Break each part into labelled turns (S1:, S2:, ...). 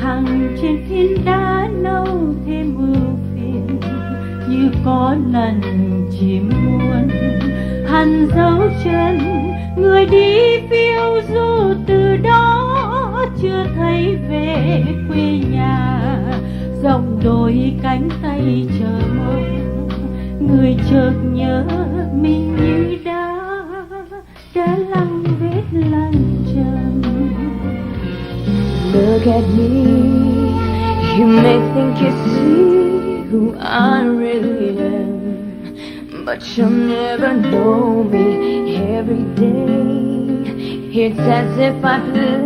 S1: hàng trên phiến đá nâu thêm ưu phiền, như có lần chim muôn hằn dấu chân người đi phiêu du, từ đó chưa thấy về quê nhà. Rộng đôi cánh tay chờ mong, người chợt nhớ mình như đã lăn vết lăn trần.
S2: Look at me, you may think you see who I really am, but you'll never know me. Every day it's as if I play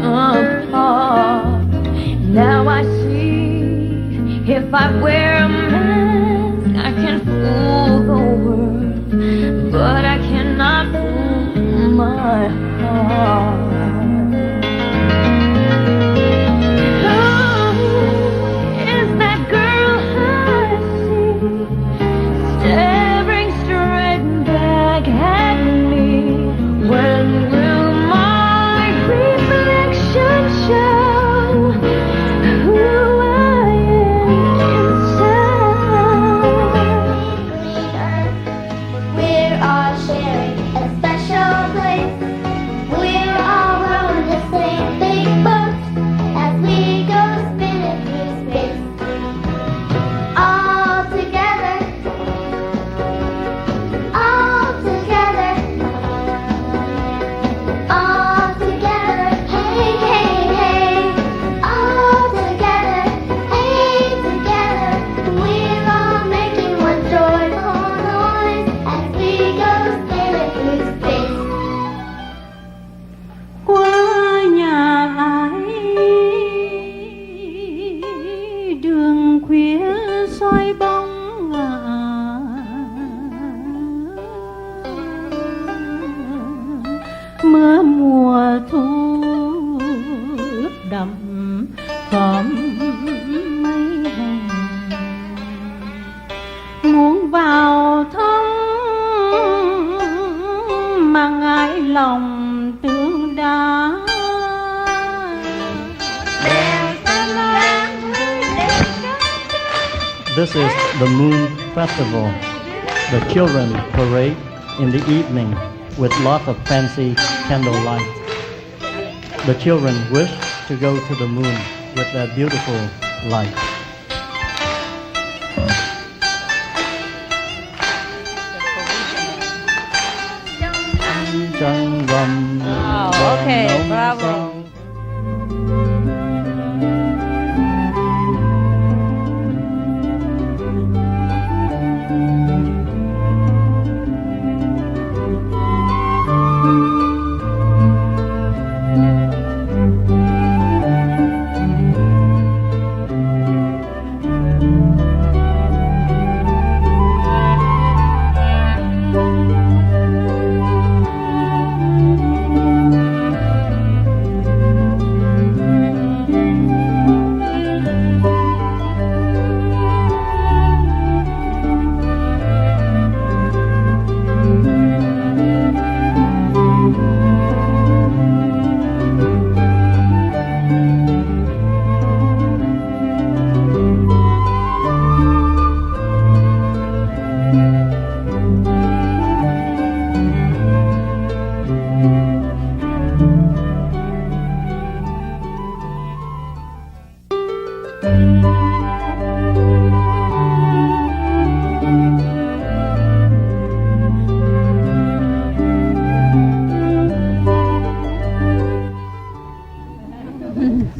S2: a part. Now I see, if I wear a mask I can fool the world, but I cannot fool my heart.
S1: Xoay bóng mưa mùa thu ướt đậm khóm mây hồng, muốn vào thăm lòng tương đá.
S3: This is the Moon Festival. The children parade in the evening with lots of fancy candlelight. The children wish to go to the moon with their beautiful light.
S4: Oh, okay, bravo.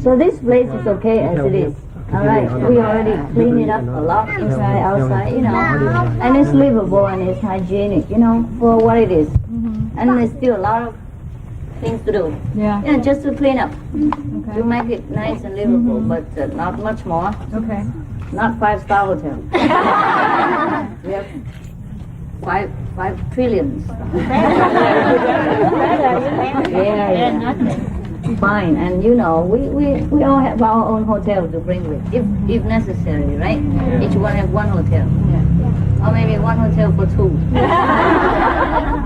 S2: So this place is okay as it is. Alright, we already cleaned it up a lot inside, outside, you know. And it's livable and it's hygienic, you know, for what it is. And there's still a lot of things to do.
S1: Yeah.
S2: You know, just to clean up.
S1: Okay.
S2: To make it nice and livable, but not much more.
S1: Okay.
S2: Not 5-star hotel. We have 5 trillions. Yeah. Fine, and you know, we all have our own hotel to bring with, if necessary, right? Each one have one hotel. Or maybe one hotel for 2.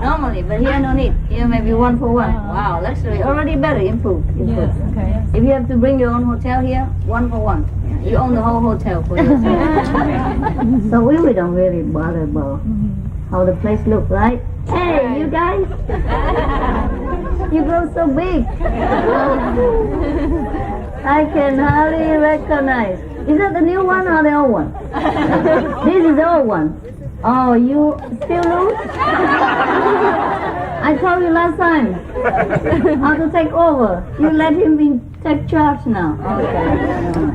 S2: Normally, but here no need. Here maybe 1 for 1. Wow, luxury. Already better, improved.
S1: Yes, okay.
S2: If you have to bring your own hotel here, 1 for 1. You own the whole hotel for yourself. So we don't really bother about how the place look, right? Hey, you guys! You grow so big. I can hardly recognize. Is that the new one or the old one? This is the old one. Oh, you still loose? I told you last time how to take over. You let him take charge now. Okay.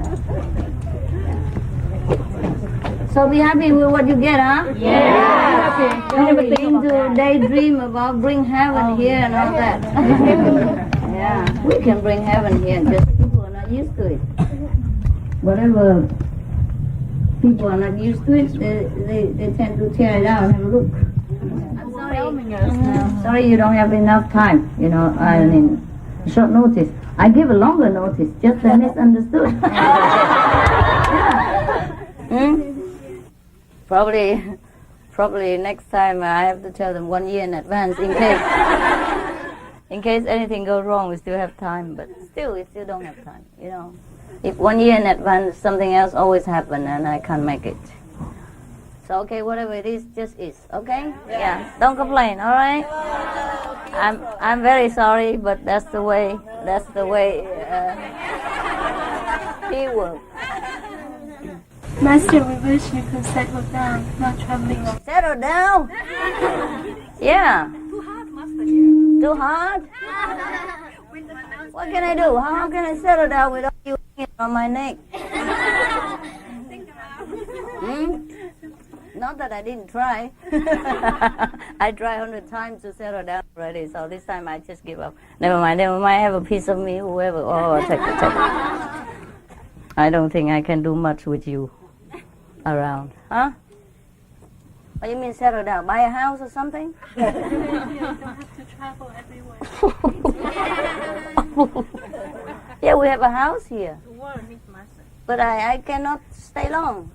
S2: So be happy with what you get, huh?
S1: Yeah.
S2: Don't begin to daydream about bring heaven here and all that. Yeah, we can bring heaven here, just people are not used to it. Whatever people are not used to it, they tend to tear it out and have a look. I'm sorry. Sorry you don't have enough time, you know, I mean, short notice. I give a longer notice, just they misunderstood. Probably next time I have to tell them 1 year in advance in case anything goes wrong. We still have time, but still we still don't have time. You know, if 1 year in advance something else always happen and I can't make it. So okay, whatever it is, just is. Okay? Yeah. Don't complain. All right. I'm very sorry, but that's the way. He works.
S5: Master, we wish you could settle down, not traveling.
S2: Settle down? Yeah.
S5: Too hard, Master.
S2: Too hard? What can I do? How can I settle down without you hanging on my neck? Not that I didn't try. I tried 100 times to settle down already, so this time I just give up. Never mind, have a piece of me, whoever. Oh, take it. I don't think I can do much with you around. Huh? What do you mean settle down? Buy a house or something?
S5: You don't have to travel everywhere.
S2: Yeah, we have a house here.
S5: To work, Master.
S2: But I cannot stay long.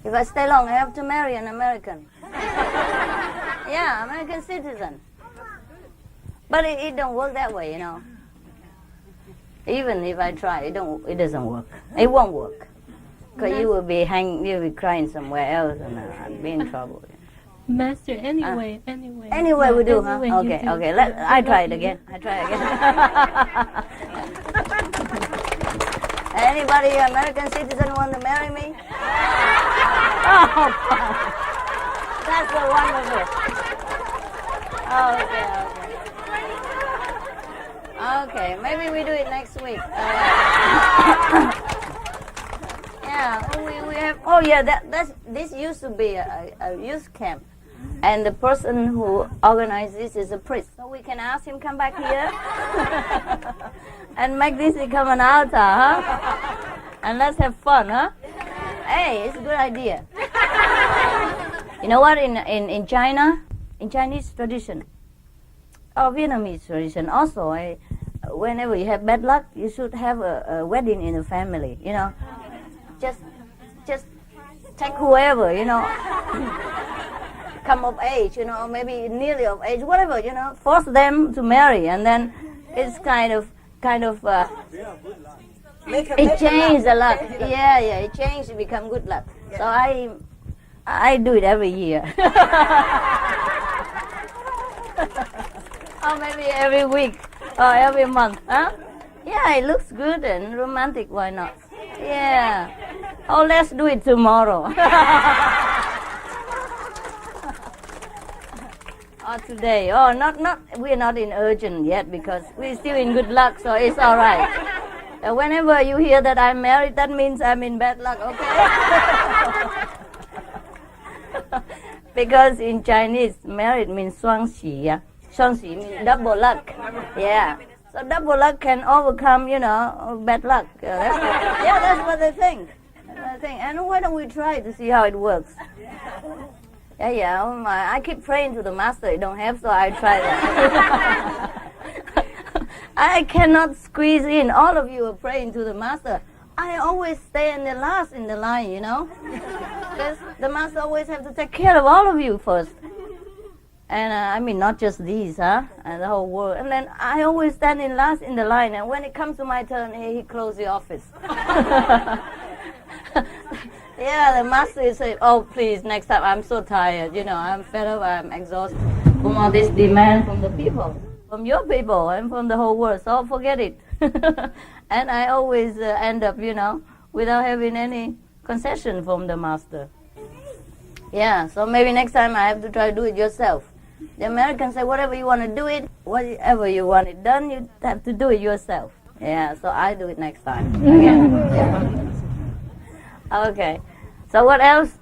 S2: If I stay long, I have to marry an American. Yeah, American citizen.
S6: But it don't work that way, Even if I try, it doesn't work. It won't work. Because you will be crying somewhere else and I'll be in trouble.
S5: Master, anyway.
S6: Anyway, we do, huh?
S5: Anyway, you
S6: Okay,
S5: do.
S6: okay. I try it again. Anybody American citizen want to marry me? Oh, that's so wonderful. Okay, maybe we do it next week. We have. Oh yeah, this used to be a youth camp, and the person who organized this is a priest. So we can ask him come back here and make this become an altar, huh? And let's have fun, huh? Hey, it's a good idea. You know what? In China, in Chinese tradition, or Vietnamese tradition, also, whenever you have bad luck, you should have a wedding in the family. Just take whoever, come of age, maybe nearly of age, whatever, force them to marry, and then it's kind of it changes the luck. Yeah, it changes to become good luck. So I do it every year. Or maybe every week or every month, huh? Yeah, it looks good and romantic, why not? Yeah. Oh, let's do it tomorrow. Or today. Oh, we're not in urgent yet because we're still in good luck, so it's all right. Whenever you hear that I'm married, that means I'm in bad luck, okay? Because in Chinese, married means 双喜, yeah. 双喜 means double luck. Yeah. So double luck can overcome, bad luck. That's what they think. And why don't we try to see how it works? I keep praying to the master. I don't have, so I try that. I cannot squeeze in. All of you are praying to the master. I always stay in the last in the line, Because the master always have to take care of all of you first. And not just these, and the whole world. And then I always stand in last in the line. And when it comes to my turn, he closes the office. The master is saying, oh, please, next time, I'm so tired. I'm fed up, I'm exhausted from all this demand from the people, from your people, and from the whole world. So forget it. And I always end up, without having any concession from the master. Yeah, so maybe next time I have to try to do it yourself. The Americans say, whatever you want to do it, whatever you want it done, you have to do it yourself. Yeah, so I do it next time. Again. Yeah. Okay. So what else?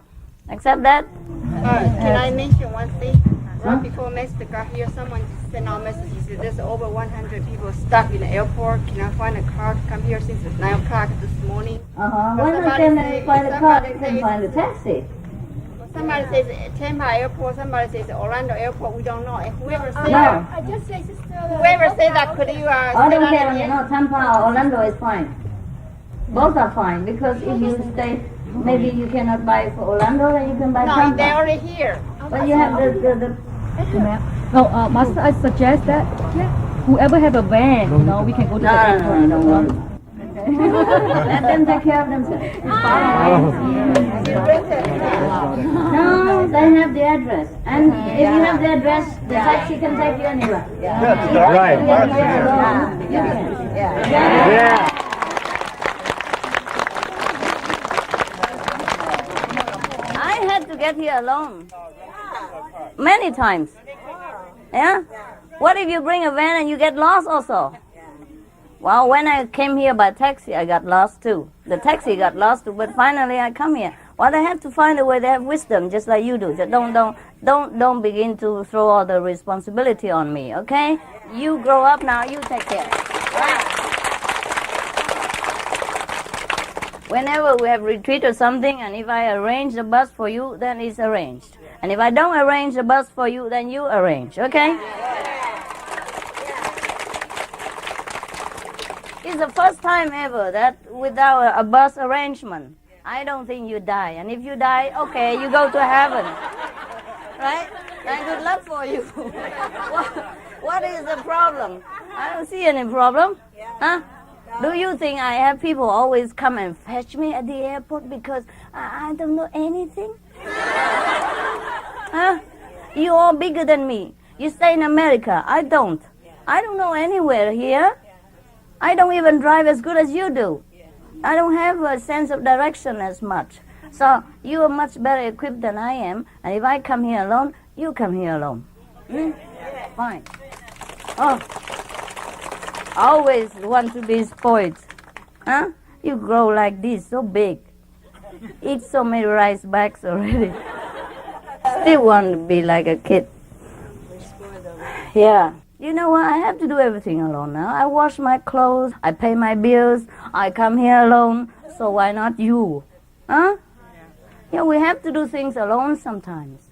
S6: Except that?
S7: Can I mention one thing? Right before Master got here, someone sent out a message. He said there's over 100 people stuck in the airport. Can I find a car to come here since it's 9 o'clock this morning?
S6: Why not can they find a car? They can find a taxi.
S7: Somebody says Tampa Airport, somebody says Orlando Airport, we don't know. And whoever said
S6: No.
S7: that,
S5: I just say
S7: whoever said that, could you
S6: I
S7: say
S6: don't
S7: that
S6: care,
S7: again?
S6: Tampa or Orlando is fine. Both are fine because if you stay, maybe you cannot buy for Orlando, then you can buy
S7: No,
S6: Tampa.
S7: they're already here.
S6: But you have the
S4: No, Master, I suggest that whoever have a van, we can go to the airport.
S6: don't worry. Let them take care of themselves. It's fine. No, they have the address. And if you have the address, the taxi can take you anywhere.
S3: Right. Yeah.
S6: I had to get here alone. Many times. Yeah? What if you bring a van and you get lost also? Well, when I came here by taxi, I got lost too. The taxi got lost too, but finally I come here. Well, they have to find a way. They have wisdom, just like you do. Just don't begin to throw all the responsibility on me, okay? You grow up now. You take care. Right? Whenever we have retreat or something, and if I arrange the bus for you, then it's arranged. And if I don't arrange the bus for you, then you arrange, okay? It's the first time ever that without a bus arrangement, I don't think you die. And if you die, okay, you go to heaven. Right? And good luck for you. What is the problem? I don't see any problem. Huh? Do you think I have people always come and fetch me at the airport because I don't know anything? Huh? You all bigger than me. You stay in America. I don't. I don't know anywhere here. I don't even drive as good as you do. I don't have a sense of direction as much. So you are much better equipped than I am. And if I come here alone, you come here alone. Fine. Oh, always want to be spoiled. Huh? You grow like this, so big. Eat so many rice bags already. Still want to be like a kid. Yeah. You know what? I have to do everything alone now. I wash my clothes, I pay my bills, I come here alone, so why not you? Huh? Yeah, we have to do things alone sometimes.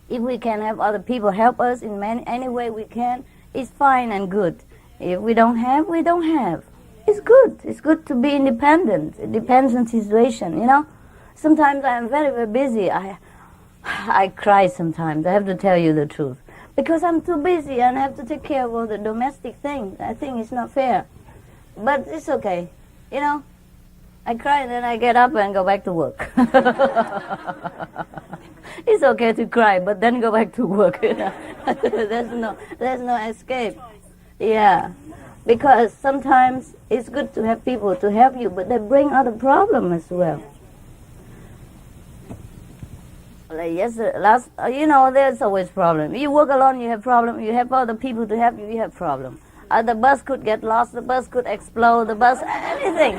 S6: If we can have other people help us in any way we can, it's fine and good. If we don't have, we don't have. It's good. It's good to be independent. It depends on situation, you know. Sometimes I am very, very busy. I cry sometimes. I have to tell you the truth. Because I'm too busy and I have to take care of all the domestic things. I think it's not fair. But it's okay. You know, I cry and then I get up and go back to work. It's okay to cry, but then go back to work. You know? There's no escape. Yeah. Because sometimes it's good to have people to help you, but they bring other problems as well. Like you know, there's always problem. You work alone, you have problem. You have other people to help you, you have problem. The bus could get lost, the bus could explode, the bus, anything.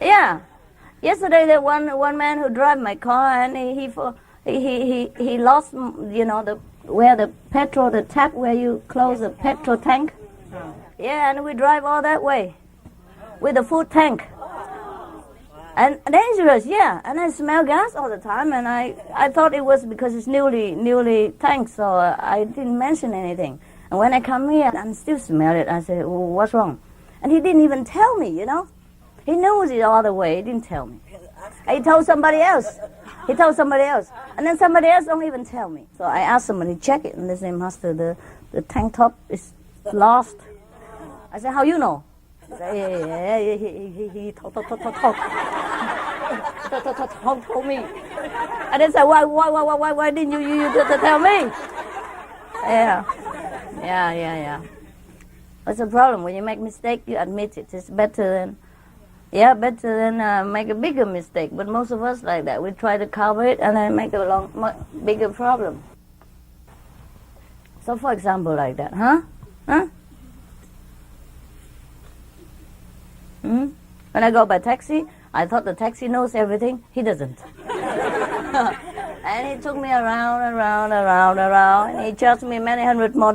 S6: Yeah. Yesterday, there one man who drove my car, and he lost, you know, where the petrol, the tap where you close the petrol tank. Yeah, and we drive all that way with the full tank. And dangerous, yeah. And I smell gas all the time, and I thought it was because it's newly tanked, so I didn't mention anything. And when I come here, I still smell it. I said, well, what's wrong? And he didn't even tell me, you know. He knows it all the way. He didn't tell me. He told somebody else. And then somebody else don't even tell me. So I asked somebody to check it, and they said, Master, the tank top is lost. I said, how you know? He said, he told me. And they said, why didn't you tell me? Yeah. What's the problem? When you make mistake, you admit it. It's better than make a bigger mistake. But most of us like that. We try to cover it and then make a bigger problem. So for example, like that, huh? When I go by taxi, I thought the taxi knows everything. He doesn't. And he took me around, and he charged me many $100 more.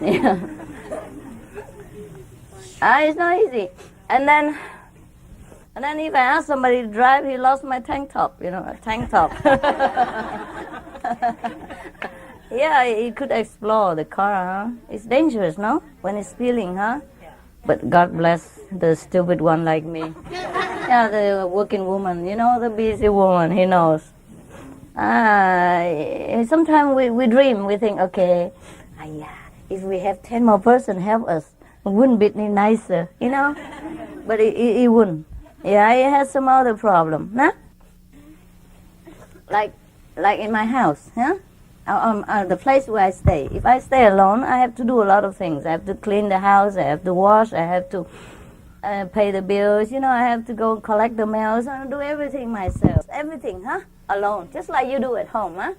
S6: Yeah. It's not easy. And then if I ask somebody to drive, he lost my tank top, you know, a tank top. Yeah, he could explore the car, huh? It's dangerous, no? When it's spilling, huh? But God bless the stupid one like me. Yeah, the working woman, you know, the busy woman, he knows. Sometimes we dream, we think, okay, if we have 10 more persons help us, it wouldn't be any nicer, you know? But it wouldn't. Yeah, it has some other problem, huh? Like in my house, huh? The place where I stay. If I stay alone, I have to do a lot of things. I have to clean the house, I have to wash, I have to pay the bills, you know, I have to go collect the mails, I do everything myself. Everything, huh? Alone, just like you do at home, huh?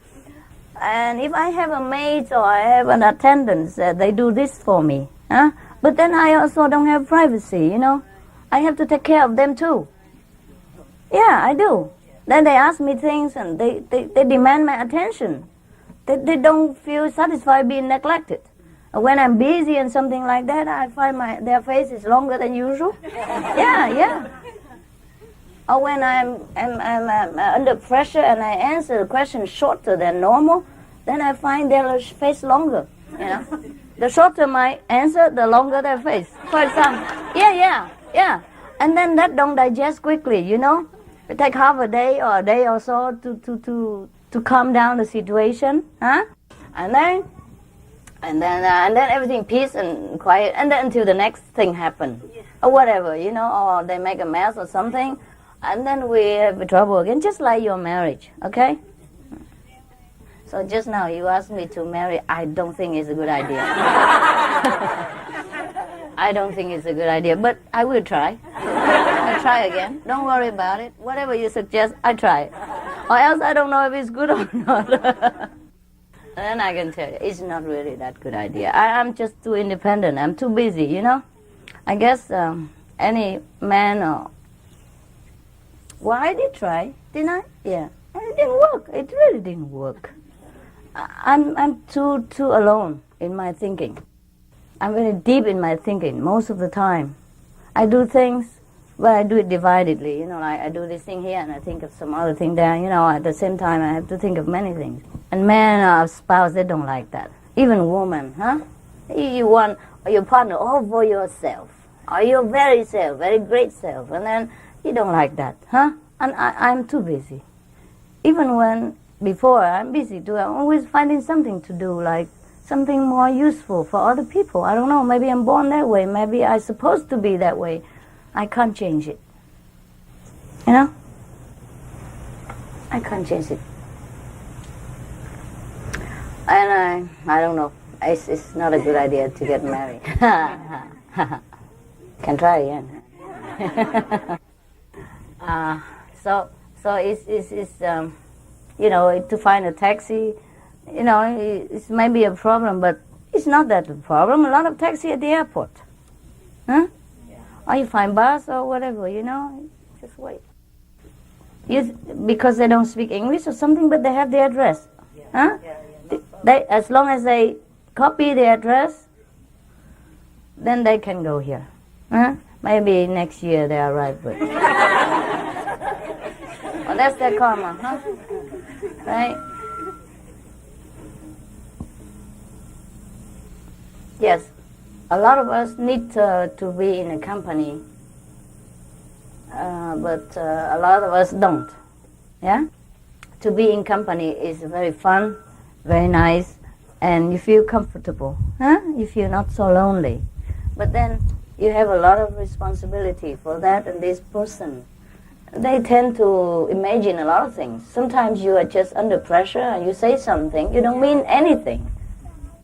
S6: And if I have a maid or I have an attendant, they do this for me, huh? But then I also don't have privacy, you know. I have to take care of them too. Yeah, I do. Then they ask me things and they demand my attention. They don't feel satisfied being neglected. When I'm busy and something like that, I find their face is longer than usual. Yeah. Or when I'm under pressure and I answer the question shorter than normal, then I find their face longer. You know, the shorter my answer, the longer their face. For example, yeah. And then that don't digest quickly. You know, it take half a day or a day or so to to calm down the situation, huh? And then everything peace and quiet, and then until the next thing happen, or whatever, you know, or they make a mess or something, and then we have trouble again, just like your marriage, okay? So just now you asked me to marry. I don't think it's a good idea. I don't think it's a good idea, but I will try. I'll try again. Don't worry about it. Whatever you suggest, I try. Or else I don't know if it's good or not. And then I can tell you, it's not really that good idea. I'm just too independent. I'm too busy, you know. I guess any man or... Well, I did try, didn't I? Yeah. And it didn't work. It really didn't work. I'm too alone in my thinking. I'm very deep in my thinking most of the time. I do things, but I do it dividedly. You know, like I do this thing here and I think of some other thing there. You know, at the same time I have to think of many things. And men or spouse, they don't like that. Even women, huh? You want your partner all for yourself, or your very self, very great self, and then you don't like that, huh? And I'm too busy. Even when before I'm busy too, I'm always finding something to do, like something more useful for other people. I don't know, maybe I'm born that way, maybe I'm supposed to be that way. I can't change it. You know? I can't change it. And I don't know, it's not a good idea to get married. Can try again. So it's you know, to find a taxi, you know, it's maybe a problem, but it's not that a problem. A lot of taxi at the airport, huh? Or you find bus or whatever, you know, just wait. Because they don't speak English or something, but they have the address, huh? They, as long as they copy the address, then they can go here, huh? Maybe next year they arrive with. Well, that's their karma, huh? Right? Yes, a lot of us need to be in a company, but a lot of us don't. Yeah? To be in company is very fun, very nice, and you feel comfortable. Huh? You feel not so lonely. But then you have a lot of responsibility for that and this person. They tend to imagine a lot of things. Sometimes you are just under pressure and you say something, you don't mean anything.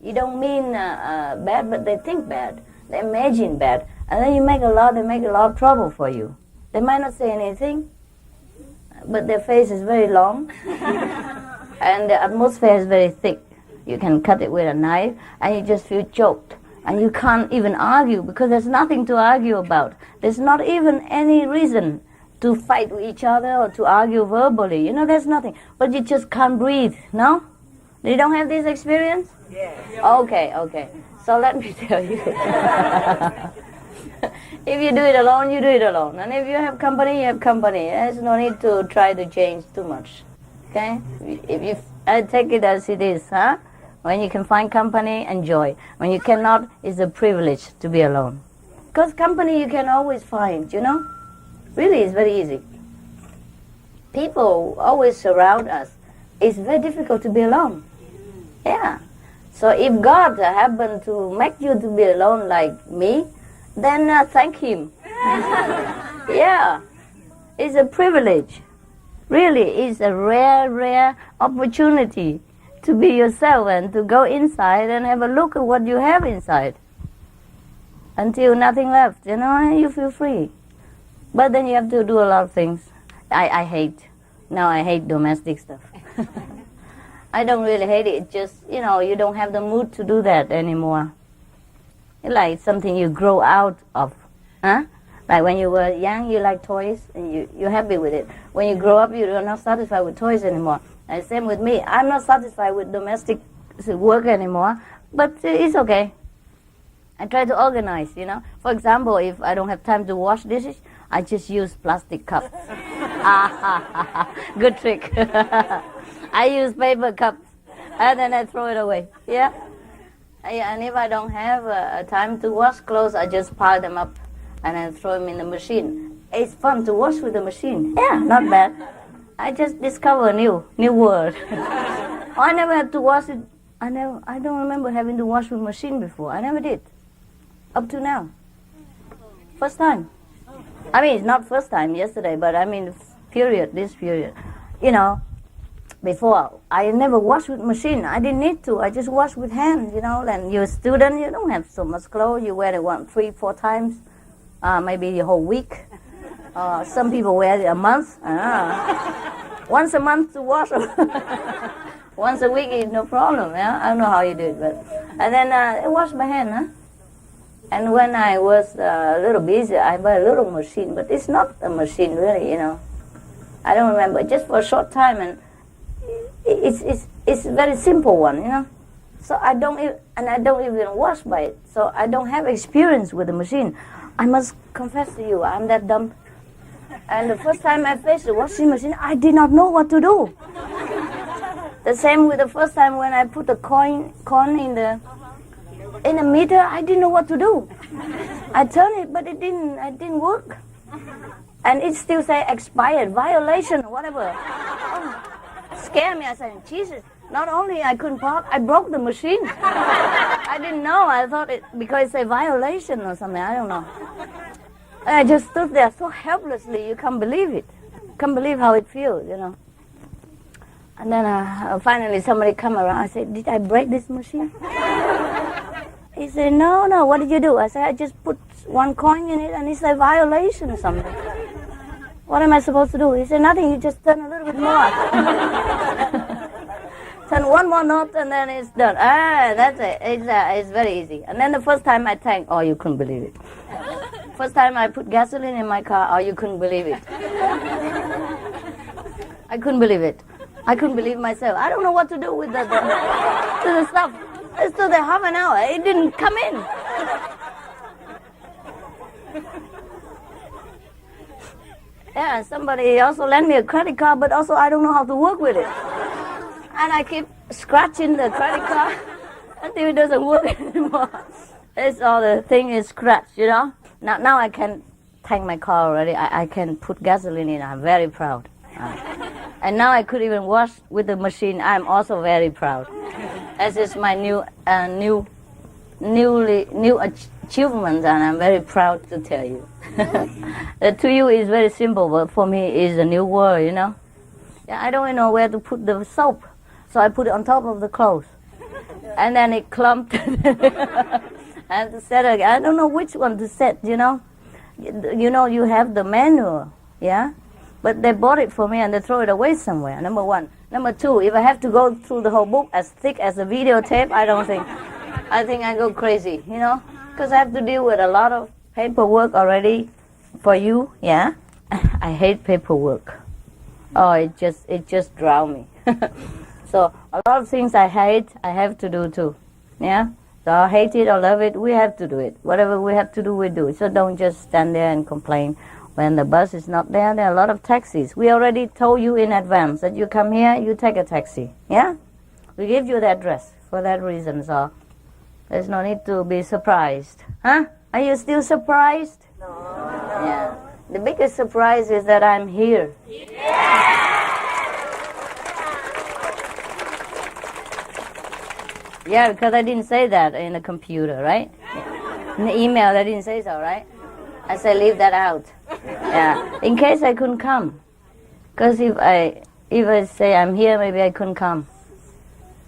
S6: You don't mean bad, but they think bad. They imagine bad. And then they make a lot of trouble for you. They might not say anything, but their face is very long. And the atmosphere is very thick. You can cut it with a knife and you just feel choked. And you can't even argue because there's nothing to argue about. There's not even any reason to fight with each other or to argue verbally. You know, there's nothing. But you just can't breathe, no? You don't have this experience? Yeah. Okay. So let me tell you. If you do it alone, you do it alone. And if you have company, you have company. There's no need to try to change too much. Okay? I take it as it is, huh? When you can find company, enjoy. When you cannot, it's a privilege to be alone. Because company you can always find, you know? Really, it's very easy. People always surround us. It's very difficult to be alone. Yeah. So if God happened to make you to be alone like me, then thank Him. Yeah. It's a privilege. Really, it's a rare opportunity to be yourself and to go inside and have a look at what you have inside. Until nothing left, you know, and you feel free. But then you have to do a lot of things. I hate domestic stuff. I don't really hate it. It's just, you know, you don't have the mood to do that anymore. It's like something you grow out of. Huh? Like when you were young, you like toys and you're happy with it. When you grow up, you're not satisfied with toys anymore. And same with me. I'm not satisfied with domestic work anymore, but it's okay. I try to organize, you know. For example, if I don't have time to wash dishes, I just use plastic cups. Good trick. I use paper cups, and then I throw it away. Yeah. And if I don't have time to wash clothes, I just pile them up and then throw them in the machine. It's fun to wash with the machine. Yeah, not bad. I just discovered a new word. I never had to wash it. I don't remember having to wash with machine before. I never did. Up to now. First time. I mean, it's not first time yesterday, but I mean, this period. You know, before, I never washed with machine. I didn't need to. I just washed with hand, you know. And you're a student, you don't have so much clothes. You wear it 3-4 times, maybe the whole week. Some people wear it a month. Once a month to wash them. Once a week is no problem. Yeah? I don't know how you do it, but and then I wash my hand. Huh? And when I was a little busy, I buy a little machine, but it's not a machine really, you know. I don't remember, just for a short time, and it's a very simple one, you know. So I don't even wash by it. So I don't have experience with the machine. I must confess to you, I'm that dumb. And the first time I faced the washing machine, I did not know what to do. The same with the first time when I put the coin in the meter, I didn't know what to do. I turned it, but it didn't work. And it still say expired, violation, whatever. Oh, scared me. I said, Jesus, not only I couldn't park, I broke the machine. I didn't know. I thought it, because it say violation or something, I don't know. And I just stood there so helplessly, you can't believe it. Can't believe how it feels, you know. And then finally somebody come around. I said, did I break this machine? He said, no, what did you do? I said, I just put one coin in it and it's a violation or something. What am I supposed to do? He said, nothing, you just turn a little bit more. Turn one more knot and then it's done. That's it. It's very easy. And then the first time I tanked, you couldn't believe it. First time I put gasoline in my car, you couldn't believe it. I couldn't believe it. I couldn't believe myself. I don't know what to do with the stuff. I stood there half an hour. It didn't come in. Yeah, somebody also lent me a credit card, but also I don't know how to work with it. And I keep scratching the credit card until it doesn't work anymore. It's all the thing is scratched, you know. Now I can tank my car already. I can put gasoline in. I'm very proud. And now I could even wash with the machine. I'm also very proud. This is my new achievement, and I'm very proud to tell you. To you is very simple, but for me is a new world, you know. Yeah, I don't know where to put the soap, so I put it on top of the clothes, and then it clumped. I have to set it again. I don't know which one to set, you know. You know, you have the manual, yeah. But they bought it for me and they throw it away somewhere, number one. Number two, if I have to go through the whole book as thick as a videotape, I think I go crazy, you know? Because I have to deal with a lot of paperwork already for you, yeah? I hate paperwork. It just drown me. So a lot of things I hate, I have to do too, yeah? So I hate it or love it, we have to do it. Whatever we have to do, we do. So don't just stand there and complain. When the bus is not there, there are a lot of taxis. We already told you in advance that you come here, you take a taxi. Yeah? We give you the address for that reason, so there's no need to be surprised. Huh? Are you still surprised? No. Yeah. The biggest surprise is that I'm here. Yeah, because I didn't say that in the computer, right? In the email, I didn't say so, right? I said leave that out. Yeah, in case I couldn't come. Because if I say I'm here, maybe I couldn't come.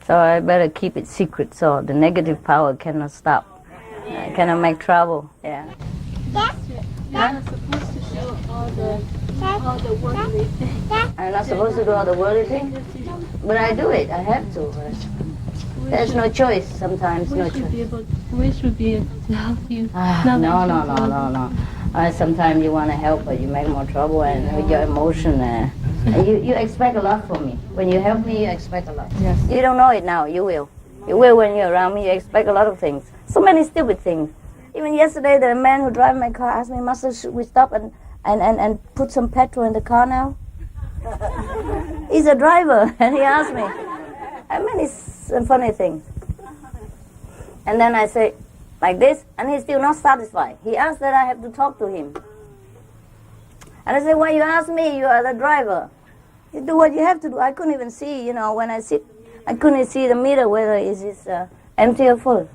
S6: So I better keep it secret so the negative power cannot stop. Cannot make trouble. Yeah.
S5: You're not supposed to show all the worldly things.
S6: I'm not supposed to do all the worldly things? But I do it. I have to. There's no choice sometimes. No choice.
S5: We should be able to help you.
S6: No. Sometimes you want to help, but you make more trouble, and with your emotion, you expect a lot from me. When you help me, you expect a lot.
S4: Yes.
S6: You don't know it now. You will. You will when you're around me. You expect a lot of things. So many stupid things. Even yesterday, the man who drives my car asked me, Master, should we stop and put some petrol in the car now? He's a driver, and he asked me. I mean, it's funny things. And then I say, like this, and he's still not satisfied. He asked that I have to talk to him. And I say, why you ask me? You are the driver. You do what you have to do. I couldn't even see, you know, when I sit, I couldn't see the meter whether it is empty or full.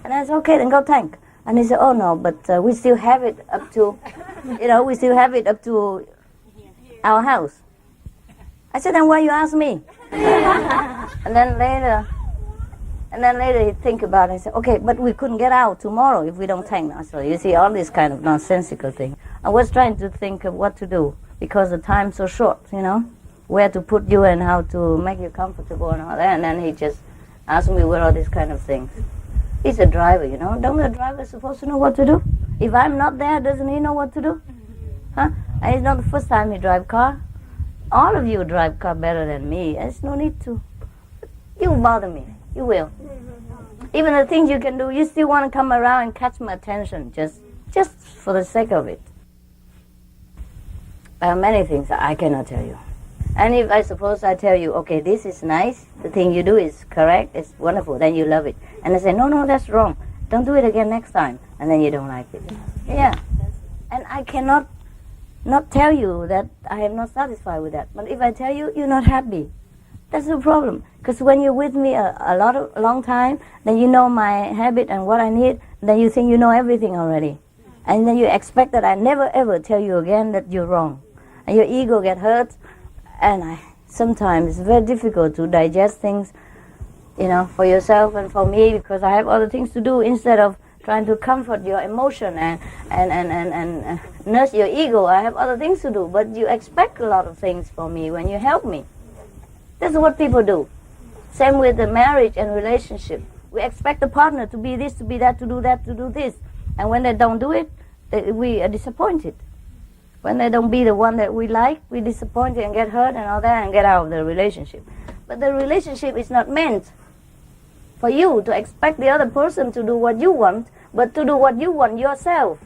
S6: And I said, okay, then go tank. And he said, oh no, but we still have it up to, you know, we still have it up to our house. I said, then why you ask me? And then later he think about it and said, okay, but we couldn't get out tomorrow if we don't tank now. So you see all this kind of nonsensical thing. I was trying to think of what to do because the time's so short, you know, where to put you and how to make you comfortable and all that. And then he just asked me what all these kind of things. He's a driver, you know. Don't the driver supposed to know what to do? If I'm not there, doesn't he know what to do? Huh? And it's not the first time he drive car. All of you drive car better than me. There's no need to. You bother me. You will. Even the things you can do, you still want to come around and catch my attention just for the sake of it. There are many things that I cannot tell you. And if I suppose I tell you, okay, this is nice, the thing you do is correct, it's wonderful, then you love it. And I say, no, that's wrong. Don't do it again next time. And then you don't like it. Yeah. And I cannot not tell you that I am not satisfied with that. But if I tell you, you're not happy. That's the problem. Because when you're with me a long time, then you know my habit and what I need, then you think you know everything already. And then you expect that I never ever tell you again that you're wrong. And your ego get hurt. And sometimes it's very difficult to digest things, you know, for yourself and for me, because I have other things to do instead of trying to comfort your emotion and nurse your ego. I have other things to do, but you expect a lot of things from me when you help me. That's what people do. Same with the marriage and relationship. We expect the partner to be this, to be that, to do this. And when they don't do it, we are disappointed. When they don't be the one that we like, we're disappointed and get hurt and all that and get out of the relationship. But the relationship is not meant for you to expect the other person to do what you want, but to do what you want yourself.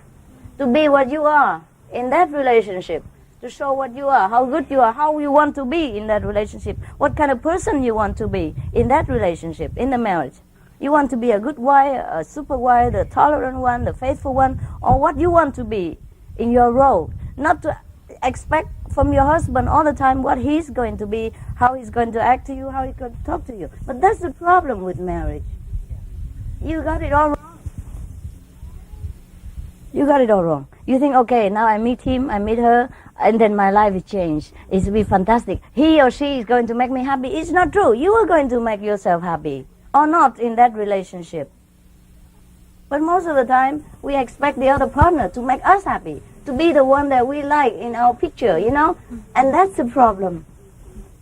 S6: To be what you are in that relationship. To show what you are, how good you are, how you want to be in that relationship. What kind of person you want to be in that relationship, in the marriage. You want to be a good wife, a super wife, the tolerant one, the faithful one, or what you want to be in your role. Not to expect from your husband all the time what he's going to be, how he's going to act to you, how he's going to talk to you. But that's the problem with marriage. You got it all wrong. You got it all wrong. You think, okay, now I meet him, I meet her, and then my life is changed. It will be fantastic. He or she is going to make me happy. It's not true. You are going to make yourself happy or not in that relationship. But most of the time, we expect the other partner to make us happy, to be the one that we like in our picture, you know? And that's the problem.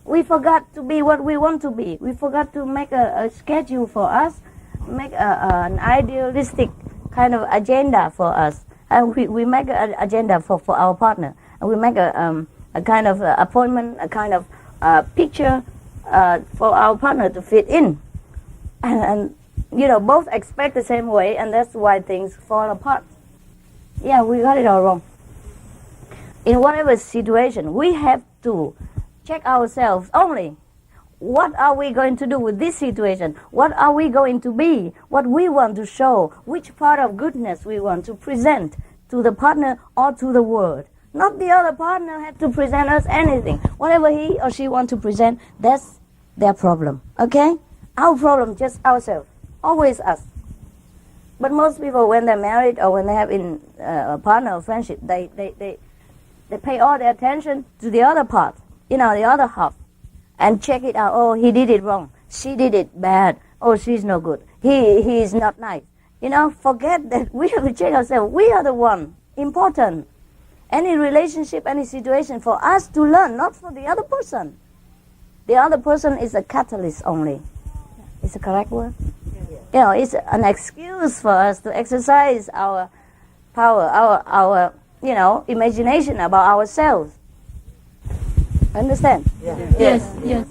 S6: We forgot to be what we want to be. We forgot to make a schedule for us, make an idealistic kind of agenda for us. And we make an agenda for our partner. And we make a kind of appointment, a kind of picture for our partner to fit in. And you know, both expect the same way, and that's why things fall apart. Yeah, we got it all wrong. In whatever situation, we have to check ourselves only. What are we going to do with this situation? What are we going to be? What we want to show? Which part of goodness we want to present to the partner or to the world? Not the other partner have to present us anything. Whatever he or she want to present, that's their problem. Okay? Our problem, just ourselves. Always us. But most people, when they're married or when they have a partner or friendship, they pay all their attention to the other part, you know, the other half, and check it out. Oh, he did it wrong. She did it bad. Oh, she's no good. He is not nice. You know, forget that. We have to check ourselves. We are the one important. Any relationship, any situation, for us to learn, not for the other person. The other person is a catalyst only. Is the correct word? You know, it's an excuse for us to exercise our power, our you know, imagination about ourselves. Understand?
S4: Yes, yes.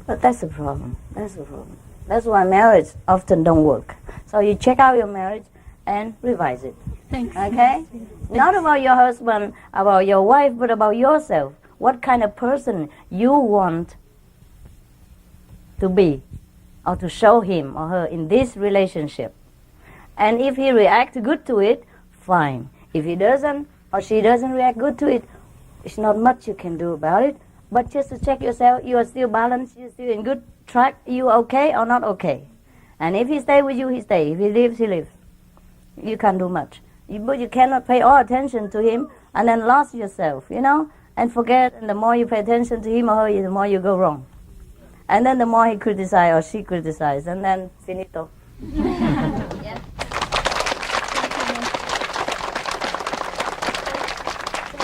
S6: But that's the problem. That's the problem. That's why marriage often don't work. So you check out your marriage and revise it.
S4: Thanks.
S6: Okay? Not about your husband, about your wife, but about yourself. What kind of person you want to be, or to show him or her in this relationship. And if he reacts good to it, fine. If he doesn't or she doesn't react good to it, it's not much you can do about it. but just to check yourself, you are still balanced, you're still in good track, you okay or not okay. And if he stay with you, he stay. If he leaves, he leaves. You can't do much. But you cannot pay all attention to him and then lost yourself, and forget, and the more you pay attention to him or her, the more you go wrong. And then the more he criticizes or she criticizes, and then finito. Yeah.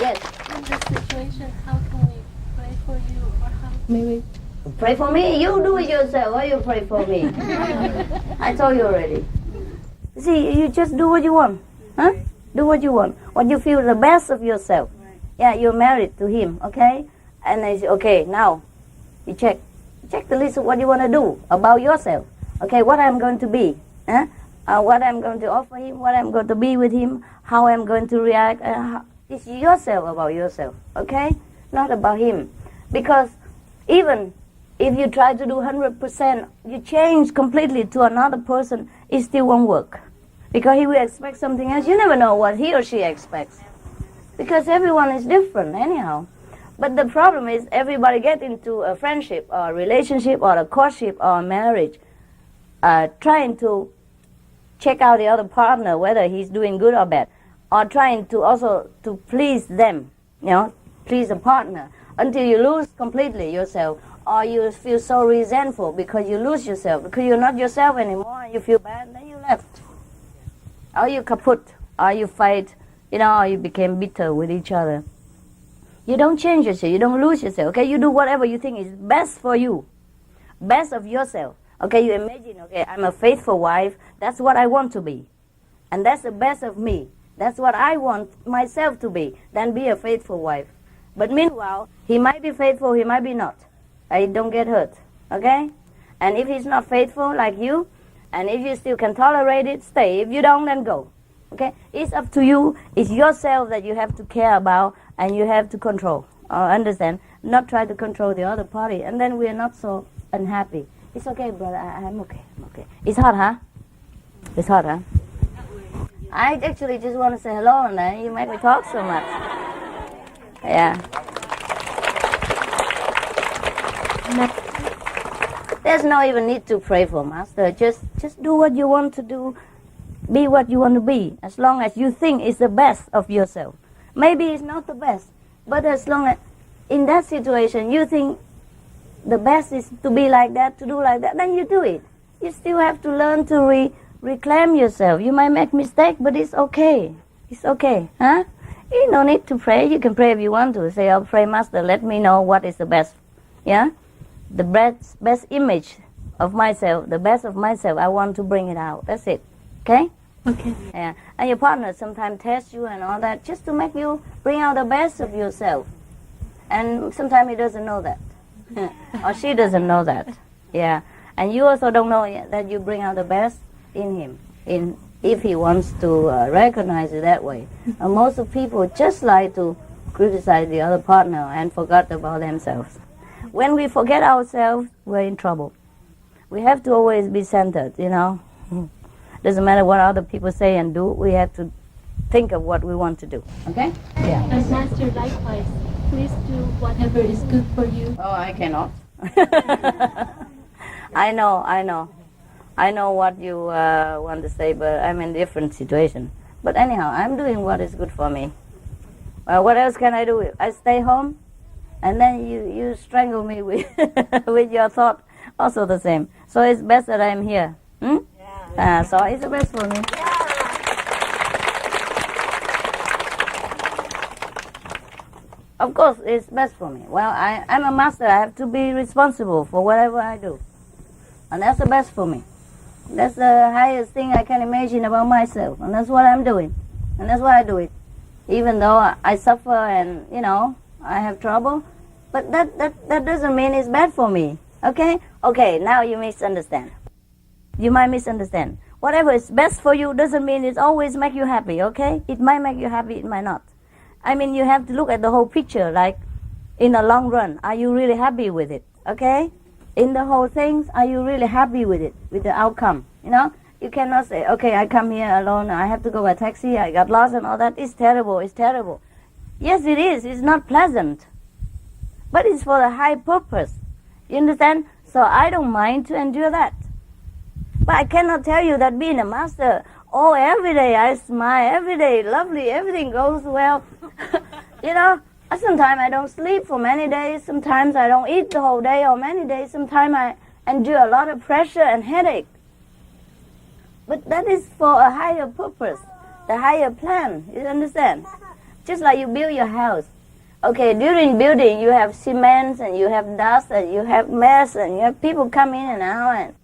S6: Yes.
S5: In this situation, how can we pray for you, or how?
S4: Maybe.
S6: Pray for me? You do it yourself. Why you pray for me? I told you already. See, you just do what you want. Huh? Do what you want. What you feel the best of yourself. Yeah, you're married to him, okay? And I say, okay, now, you check the list of what you want to do about yourself. Okay, what I'm going to be. What I'm going to offer him, what I'm going to be with him, how I'm going to react. It's yourself about yourself, okay? Not about him. Because even if you try to do 100%, you change completely to another person, it still won't work. Because he will expect something else. You never know what he or she expects. Because everyone is different anyhow. But the problem is everybody get into a friendship or a relationship or a courtship or a marriage trying to check out the other partner, whether he's doing good or bad, or trying to also to please them, please a partner, until you lose completely yourself, or you feel so resentful because you lose yourself, because you're not yourself anymore, and you feel bad, then you left. Or you kaput, or you fight, or you became bitter with each other. You don't change yourself, you don't lose yourself, okay? You do whatever you think is best for you, best of yourself. Okay, you imagine, okay, I'm a faithful wife, that's what I want to be. And that's the best of me. That's what I want myself to be. Then be a faithful wife. But meanwhile, he might be faithful, he might be not. Don't get hurt, okay? And if he's not faithful like you, and if you still can tolerate it, stay. If you don't, then go, okay? It's up to you. It's yourself that you have to care about and you have to control, understand? Not try to control the other party. And then we're not so unhappy. It's okay, brother. I'm okay. I'm okay. It's hot, huh? It's hot, huh? I actually just want to say hello, and then you make me talk so much. Yeah. There's no even need to pray for Master. Just do what you want to do. Be what you want to be. As long as you think it's the best of yourself. Maybe it's not the best, but as long as in that situation you think the best is to be like that, to do like that, then you do it. You still have to learn to reclaim yourself. You might make mistake, but it's okay. It's okay, huh? You don't need to pray. You can pray if you want to. Say, "Oh, pray, Master, let me know what is the best." Yeah, the best image of myself, the best of myself. I want to bring it out. That's it. Okay.
S5: Okay.
S6: Yeah, and your partner sometimes tests you and all that, just to make you bring out the best of yourself. And sometimes he doesn't know that. Or she doesn't know that. Yeah. And you also don't know that you bring out the best in him, if he wants to recognize it that way. And most of people just like to criticize the other partner and forget about themselves. When we forget ourselves, we're in trouble. We have to always be centered, Doesn't matter what other people say and do, we have to think of what we want to do. Okay? Yeah.
S5: And Master, likewise, please do whatever is good for you.
S6: Oh, I cannot. I know what you want to say, but I'm in a different situation. But anyhow, I'm doing what is good for me. What else can I do? I stay home, and then you strangle me with with your thought. Also the same. So it's best that I'm here. So it's the best for me. Of course, it's best for me. Well, I'm a master. I have to be responsible for whatever I do. And that's the best for me. That's the highest thing I can imagine about myself. And that's what I'm doing. And that's why I do it. Even though I suffer and, I have trouble. But that doesn't mean it's bad for me. Okay? Okay, now you misunderstand. You might misunderstand. Whatever is best for you doesn't mean it always make you happy, okay? It might make you happy, it might not. I mean, you have to look at the whole picture, like in the long run, are you really happy with it, okay? In the whole things, are you really happy with it, with the outcome, You cannot say, okay, I come here alone, I have to go by taxi, I got lost and all that. It's terrible, it's terrible. Yes, it is, it's not pleasant. but it's for the high purpose. You understand? So I don't mind to endure that. But I cannot tell you that being a master, oh, every day I smile, every day lovely, everything goes well. You know, sometimes I don't sleep for many days, sometimes I don't eat the whole day or many days, sometimes I endure a lot of pressure and headache. But that is for a higher purpose, the higher plan, you understand? Just like you build your house. Okay, during building you have cement and you have dust and you have mess and you have people come in and out and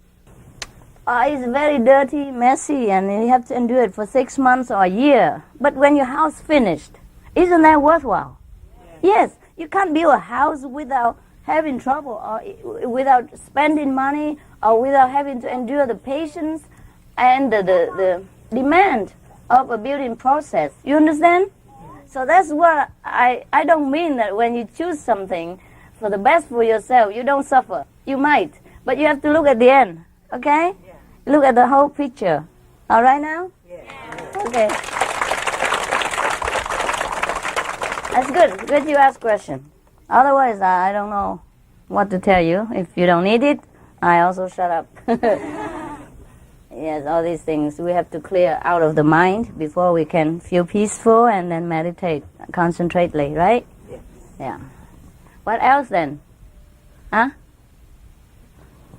S6: it's very dirty, messy, and you have to endure it for 6 months or a year. But when your house finished, isn't that worthwhile? Yes, you can't build a house without having trouble or without spending money or without having to endure the patience and the demand of a building process. You understand? So that's what I don't mean that when you choose something for the best for yourself, you don't suffer. You might, but you have to look at the end, okay? Look at the whole picture. All right now? Okay. That's good. Good you ask question. Otherwise, I don't know what to tell you. If you don't need it, I also shut up. Yes, all these things we have to clear out of the mind before we can feel peaceful and then meditate concentrately, right? Yeah. What else then? Huh?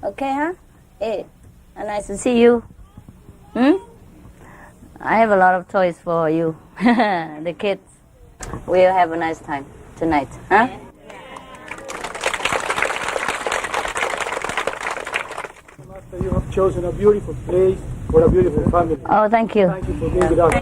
S6: Okay, huh? Hey, nice to see you. I have a lot of toys for you, the kids. We'll have a nice time tonight, huh?
S8: Master, you have chosen a beautiful place for a beautiful family.
S6: Oh, thank you.
S8: Thank you for being with us.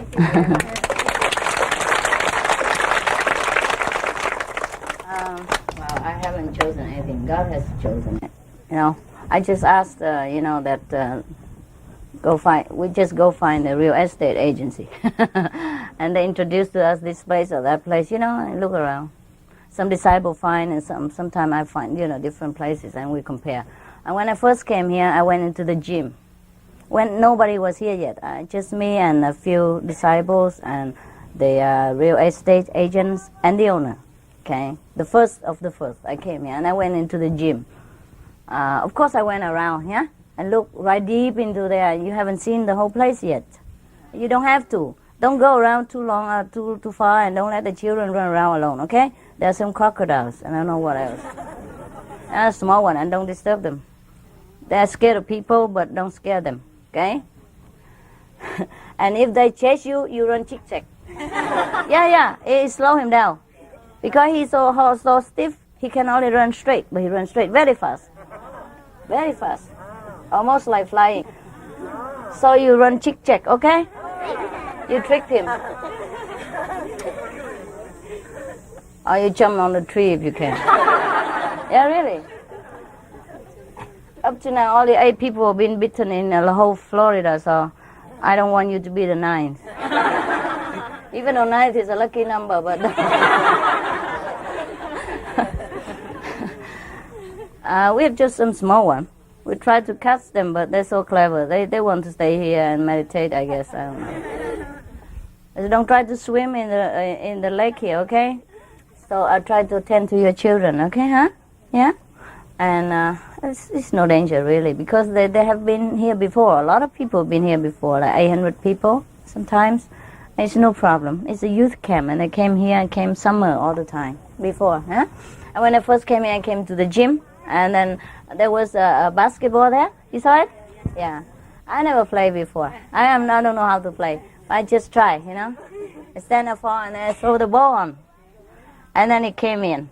S6: Well, I haven't chosen anything. God has chosen it. You know, I just asked, that we just go find a real estate agency. And they introduced to us this place or that place, and look around. Some disciple find and sometimes I find, different places and we compare. And when I first came here, I went into the gym. When nobody was here yet, just me and a few disciples and the real estate agents and the owner, okay? The first of the first, I came here and I went into the gym. Of course I went around, yeah? And look right deep into there. You haven't seen the whole place yet. You don't have to. Don't go around too long or too far, and don't let the children run around alone, okay? There are some crocodiles, and I don't know what else. And a small one, and don't disturb them. They're scared of people, but don't scare them, okay? And if they chase you, you run chick-check. Yeah, it slow him down. Because he's so stiff, he can only run straight, but he runs straight, very fast. Very fast. Almost like flying. So you run chick-check, okay? You tricked him. Or you jump on the tree if you can. Yeah, really. Up to now, only 8 people have been bitten in the whole Florida, so I don't want you to be the 9th. Even though 9th is a lucky number, but... we have just some small ones. We try to catch them, but they're so clever. They want to stay here and meditate, I guess. I don't know. So don't try to swim in the lake here, okay? So I try to attend to your children, okay, huh? Yeah? And it's no danger, really, because they have been here before. A lot of people have been here before, like 800 people sometimes. It's no problem. It's a youth camp, and they came here and came summer all the time before, huh? And when I first came here, I came to the gym, and then there was a basketball there. You saw it? Yeah. I never played before. I don't know how to play. I just try, I stand up and I throw the ball on. And then it came in.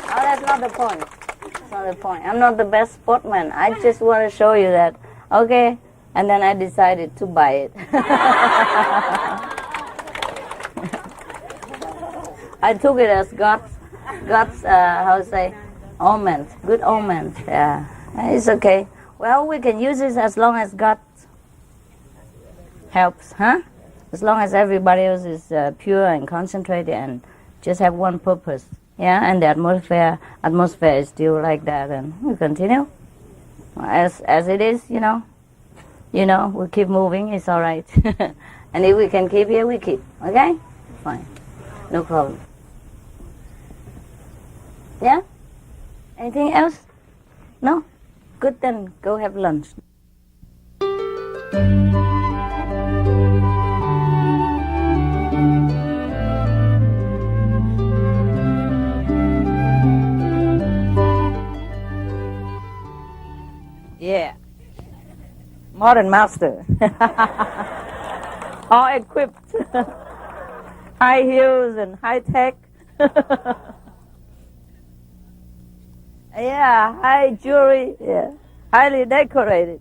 S6: Oh, that's not the point. That's not the point. I'm not the best sportsman. I just want to show you that, okay? And then I decided to buy it. I took it as God's omen, good omen. Yeah, it's okay. Well, we can use it as long as God helps, huh? As long as everybody else is pure and concentrated and just have one purpose, yeah. And the atmosphere is still like that, and we continue as it is, we keep moving. It's all right. And if we can keep here, we keep. Okay, fine, no problem. Yeah? Anything else? No? Good, then go have lunch. Yeah. Modern master. All equipped. High heels and high tech. Yeah, high jewelry. Yeah. Highly decorated.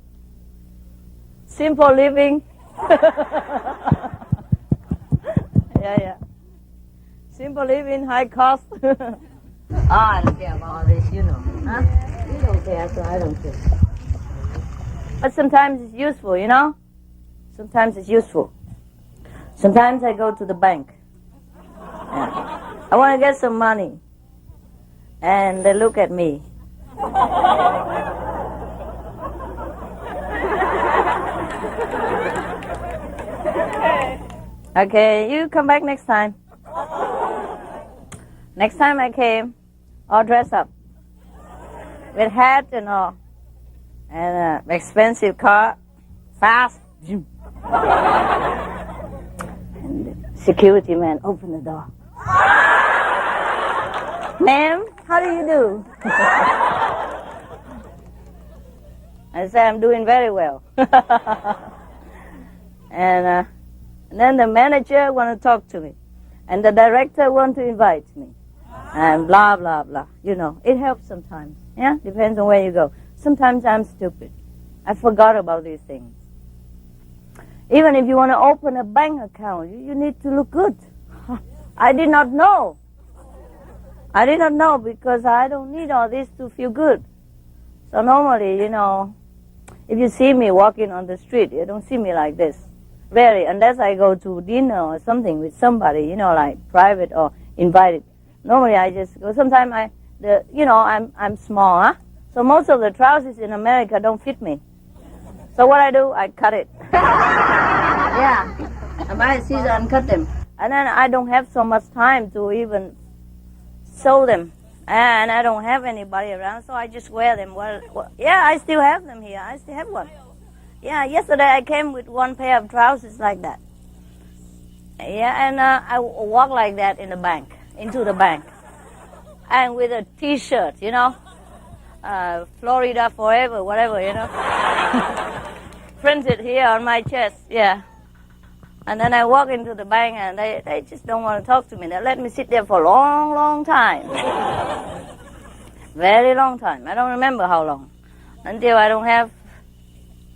S6: Simple living. Yeah. Simple living, high cost. I don't care about all this, you know. Huh? You don't care, so I don't care. But sometimes it's useful, you know? Sometimes it's useful. Sometimes I go to the bank. Yeah. I want to get some money. And they look at me. Okay, you come back next time. Next time I came, all dressed up. With hat and all. And expensive car. Fast. And the security man opened the door. Ma'am, how do you do? I said, I'm doing very well. And then the manager want to talk to me. And the director want to invite me. And blah, blah, blah. You know, it helps sometimes. Yeah, depends on where you go. Sometimes I'm stupid. I forgot about these things. Even if you want to open a bank account, you need to look good. I did not know. I did not know because I don't need all this to feel good. So normally, you know, if you see me walking on the street, you don't see me like this. Rarely, unless I go to dinner or something with somebody, you know, like private or invited. Normally I just go. Sometimes I'm small, huh? So most of the trousers in America don't fit me. So what I do, I cut it. Yeah. I buy a scissor and cut them. And then I don't have so much time to even sew them. And I don't have anybody around, so I just wear them. Well, yeah, I still have them here. I still have one. Yeah, yesterday I came with one pair of trousers like that. Yeah, and I walk like that in the bank, into the bank. And with a T-shirt, you know. Florida forever, whatever, you know. Printed here on my chest, yeah. And then I walk into the bank and they just don't want to talk to me. They let me sit there for a long, long time. Very long time. I don't remember how long. Until I don't have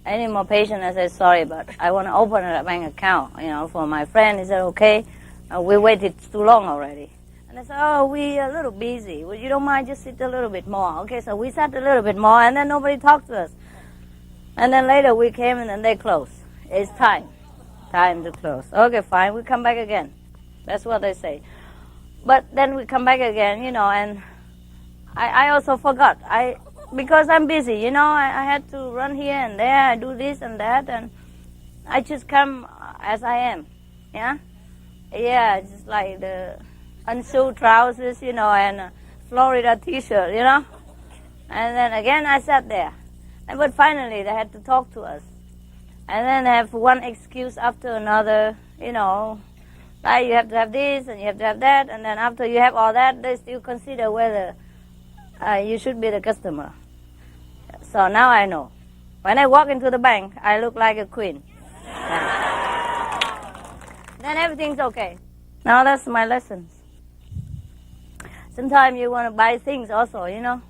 S6: any more patience, I said, sorry, but I want to open a bank account, you know, for my friend. He said, okay. We waited too long already. And I said, oh, we are a little busy. Well, you don't mind, just sit a little bit more. Okay, so we sat a little bit more, and then nobody talked to us. And then later we came, and then they closed. It's time. Time to close. Okay, fine, we come back again. That's what they say. But then we come back again, you know, and I also forgot. Because I'm busy, you know, I had to run here and there, I do this and that, and I just come as I am, yeah? Yeah, just like the unsewed trousers, you know, and a Florida T-shirt, you know? And then again I sat there. But finally they had to talk to us. And then they have one excuse after another, you know, like you have to have this and you have to have that, and then after you have all that, they still consider whether you should be the customer. So now I know. When I walk into the bank, I look like a queen. Then everything's okay. Now that's my lessons. Sometimes you want to buy things also, you know,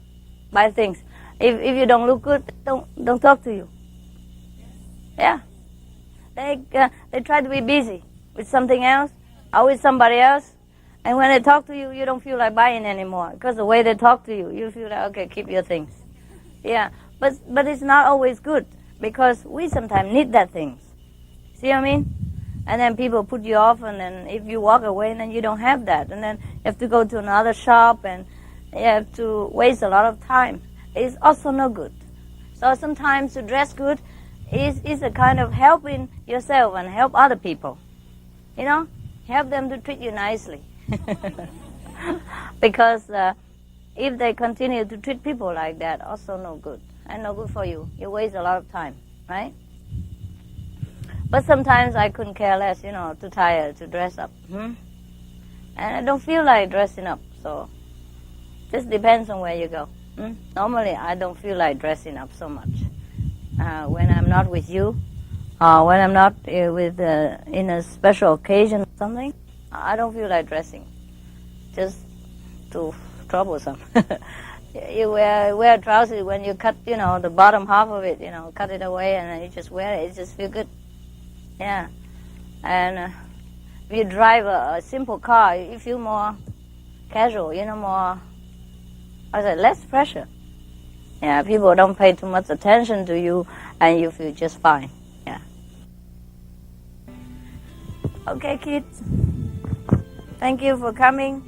S6: buy things. If you don't look good, don't talk to you. Yeah. They try to be busy with something else or with somebody else. And when they talk to you, you don't feel like buying anymore. Because the way they talk to you, you feel like, okay, keep your things. Yeah. But it's not always good. Because we sometimes need that things. See what I mean? And then people put you off, and then if you walk away, then you don't have that. And then you have to go to another shop, and you have to waste a lot of time. It's also no good. So sometimes to dress good is a kind of helping yourself and help other people. You know, help them to treat you nicely. Because if they continue to treat people like that, also no good. And no good for you. You waste a lot of time, right? But sometimes I couldn't care less, too tired to dress up. And I don't feel like dressing up, so just depends on where you go. Normally, I don't feel like dressing up so much. When I'm not with you, when I'm not with in a special occasion or something, I don't feel like dressing. Just too troublesome. You wear trousers when you cut, the bottom half of it, cut it away, and then you just wear it. It just feels good. Yeah. And if you drive a simple car, you feel more casual, more, less pressure. Yeah, people don't pay too much attention to you, and you feel just fine. Yeah. Okay, kids. Thank you for coming.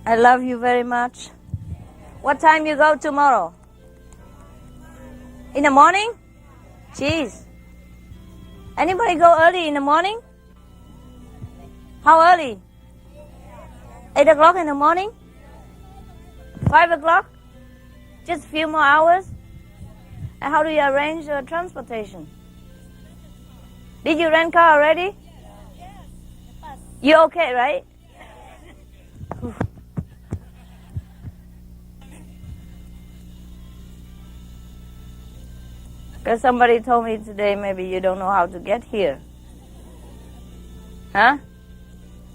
S6: I love you very much. What time you go tomorrow? In the morning? Jeez. Anybody go early in the morning? How early? 8 o'clock in the morning? 5 o'clock? Just a few more hours? And how do you arrange your transportation? Did you rent car already? You okay, right? Because somebody told me today maybe you don't know how to get here. Huh?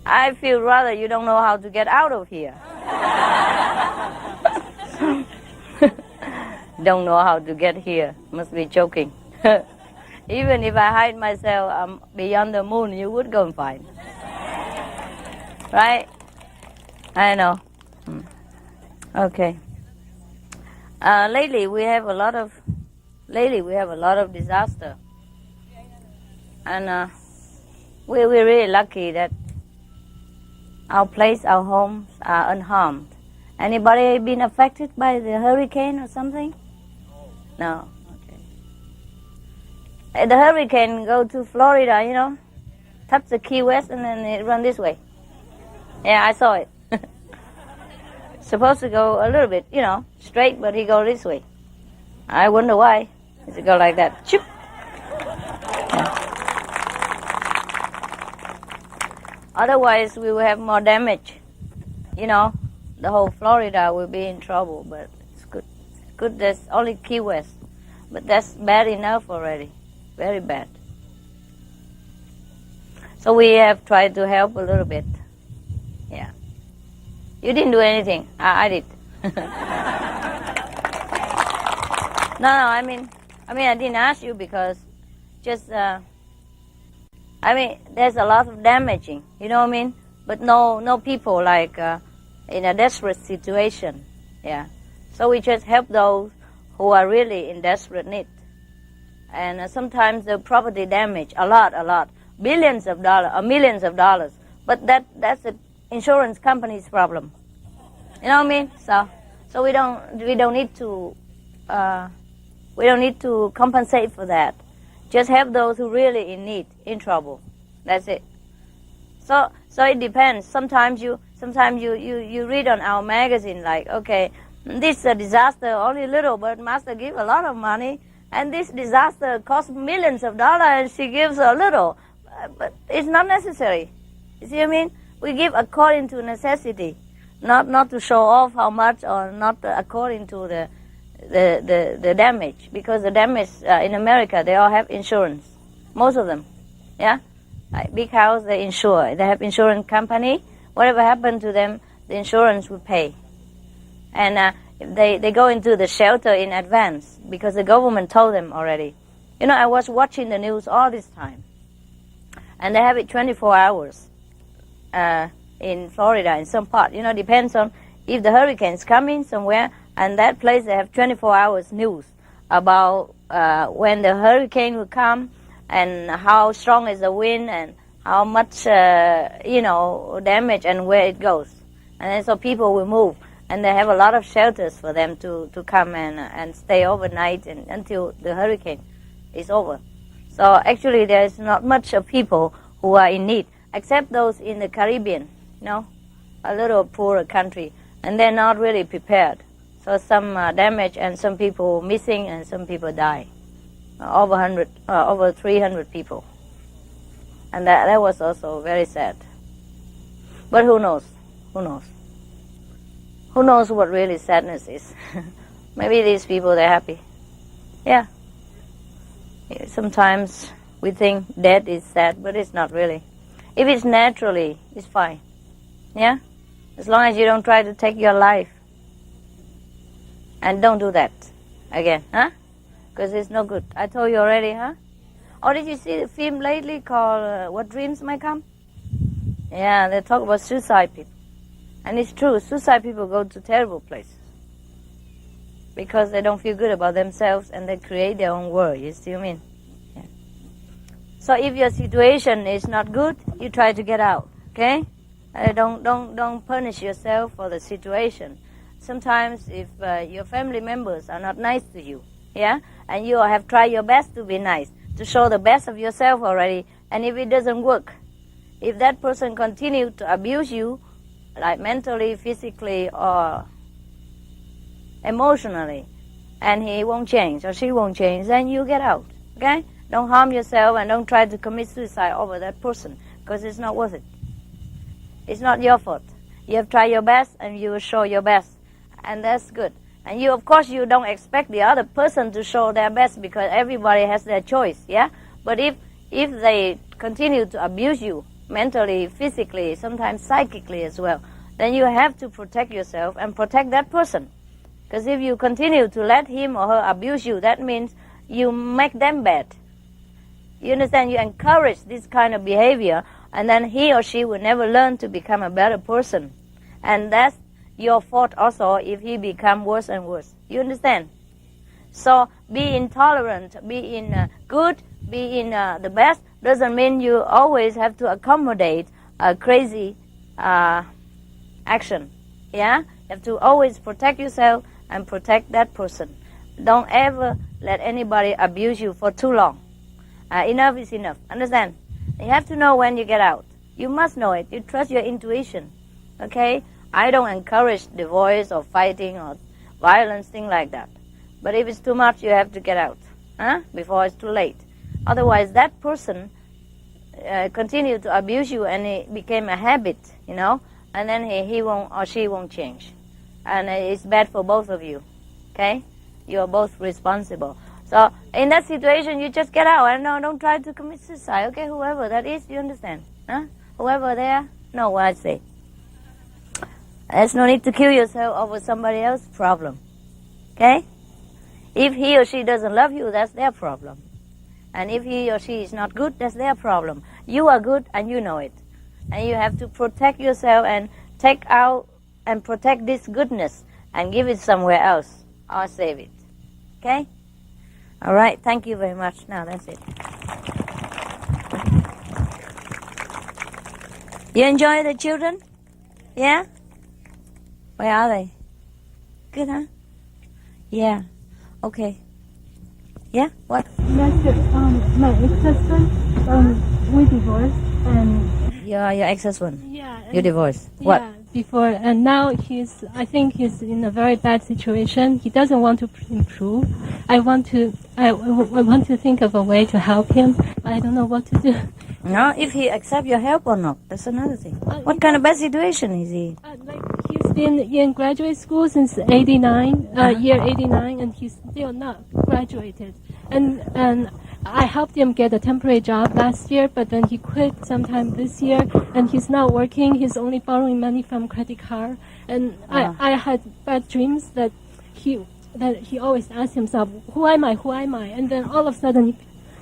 S6: I feel rather you don't know how to get out of here. Don't know how to get here. Must be joking. Even if I hide myself beyond the moon, you would go and find. Right? I know. Okay. Lately we have a lot of disaster. And we're really lucky that our place, our homes are unharmed. Anybody been affected by the hurricane or something? No. Okay. The hurricane go to Florida, touch the Key West and then it run this way. Yeah, I saw it. Supposed to go a little bit, straight, but he go this way. I wonder why. Does it go like that? Choop. Yeah. Otherwise, we will have more damage. The whole Florida will be in trouble, but it's good. It's good there's only Key West. But that's bad enough already. Very bad. So we have tried to help a little bit. Yeah. You didn't do anything. I did. No, I mean, I didn't ask you because just, there's a lot of damaging, you know what I mean? But no people like in a desperate situation, yeah. So we just help those who are really in desperate need. And sometimes the property damage, a lot, billions of dollars or millions of dollars. But that's the insurance company's problem. You know what I mean? So we don't need to. We don't need to compensate for that. Just help those who really in need, in trouble. That's it. So it depends. Sometimes you read on our magazine like, okay, this is a disaster, only little, but Master give a lot of money, and this disaster costs millions of dollars, and she gives a little. But it's not necessary. You see what I mean? We give according to necessity, not to show off how much, or not according to the damage, because the damage in America, they all have insurance, most of them, yeah. Like big house, they insure. They have insurance company. Whatever happened to them, the insurance will pay. And they go into the shelter in advance because the government told them already. I was watching the news all this time, and they have it 24 hours in Florida, in some part. Depends on if the hurricane's coming somewhere. And that place, they have 24 hours news about when the hurricane will come and how strong is the wind and how much, damage and where it goes. And then so people will move. And they have a lot of shelters for them to come and stay overnight until the hurricane is over. So actually there is not much of people who are in need, except those in the Caribbean, a little poorer country. and they're not really prepared. So some damage, and some people missing, and some people die. Over 300 people. And that was also very sad. But who knows? Who knows? Who knows what really sadness is? Maybe these people, they're happy. Yeah. Sometimes we think death is sad, but it's not really. If it's naturally, it's fine. Yeah? As long as you don't try to take your life. And don't do that again, huh? Because it's no good. I told you already, huh? Or did you see the film lately called What Dreams May Come? Yeah, they talk about suicide people. And it's true, suicide people go to terrible places. Because they don't feel good about themselves and they create their own world, you see what I mean? Yeah. So if your situation is not good, you try to get out, okay? Don't punish yourself for the situation. Sometimes if your family members are not nice to you, yeah, and you have tried your best to be nice, to show the best of yourself already, and if it doesn't work, if that person continues to abuse you, like mentally, physically, or emotionally, and he won't change or she won't change, then you get out, okay? Don't harm yourself and don't try to commit suicide over that person, because it's not worth it. It's not your fault. You have tried your best and you will show your best, and that's good. And you, of course, you don't expect the other person to show their best, because everybody has their choice, yeah? But if they continue to abuse you, mentally, physically, sometimes psychically as well, then you have to protect yourself and protect that person. Because if you continue to let him or her abuse you, that means you make them bad. You understand? You encourage this kind of behavior, and then he or she will never learn to become a better person. And that's your fault also if he becomes worse and worse. You understand? So be intolerant, be in good, be in the best, doesn't mean you always have to accommodate a crazy action. Yeah? You have to always protect yourself and protect that person. Don't ever let anybody abuse you for too long. Enough is enough. Understand? You have to know when you get out. You must know it. You trust your intuition. Okay? I don't encourage divorce or fighting or violence, things like that. But if it's too much, you have to get out, before it's too late. Otherwise, that person continued to abuse you, and it became a habit, you know, and then he won't or she won't change. And it's bad for both of you, okay? You are both responsible. So in that situation, you just get out, and don't try to commit suicide, okay? Whoever that is, you understand? Whoever there, know what I say. There's no need to kill yourself over somebody else's problem, okay? If he or she doesn't love you, that's their problem. And if he or she is not good, that's their problem. You are good and you know it. And you have to protect yourself and take out and protect this goodness and give it somewhere else or save it. Okay? All right. Thank you very much. Now that's it. You enjoy the children? Yeah? Where are they? Good, huh? Yeah. Okay. Yeah? What?
S5: Master, my ex-husband, we divorced, and
S6: Your ex-husband?
S5: yeah,
S6: You divorced?
S5: yeah,
S6: What?
S5: before, and now I think he's in a very bad situation. He doesn't want to improve. I want to think of a way to help him, but I don't know what to do.
S6: No, if he accept your help or not, that's another thing. What kind of bad situation is he?
S5: Like he's been in graduate school since '89, year '89, and he's still not graduated. And I helped him get a temporary job last year, but then he quit sometime this year, and he's not working. He's only borrowing money from credit card. And I had bad dreams that he always asked himself, "Who am I? Who am I?" And then all of a sudden he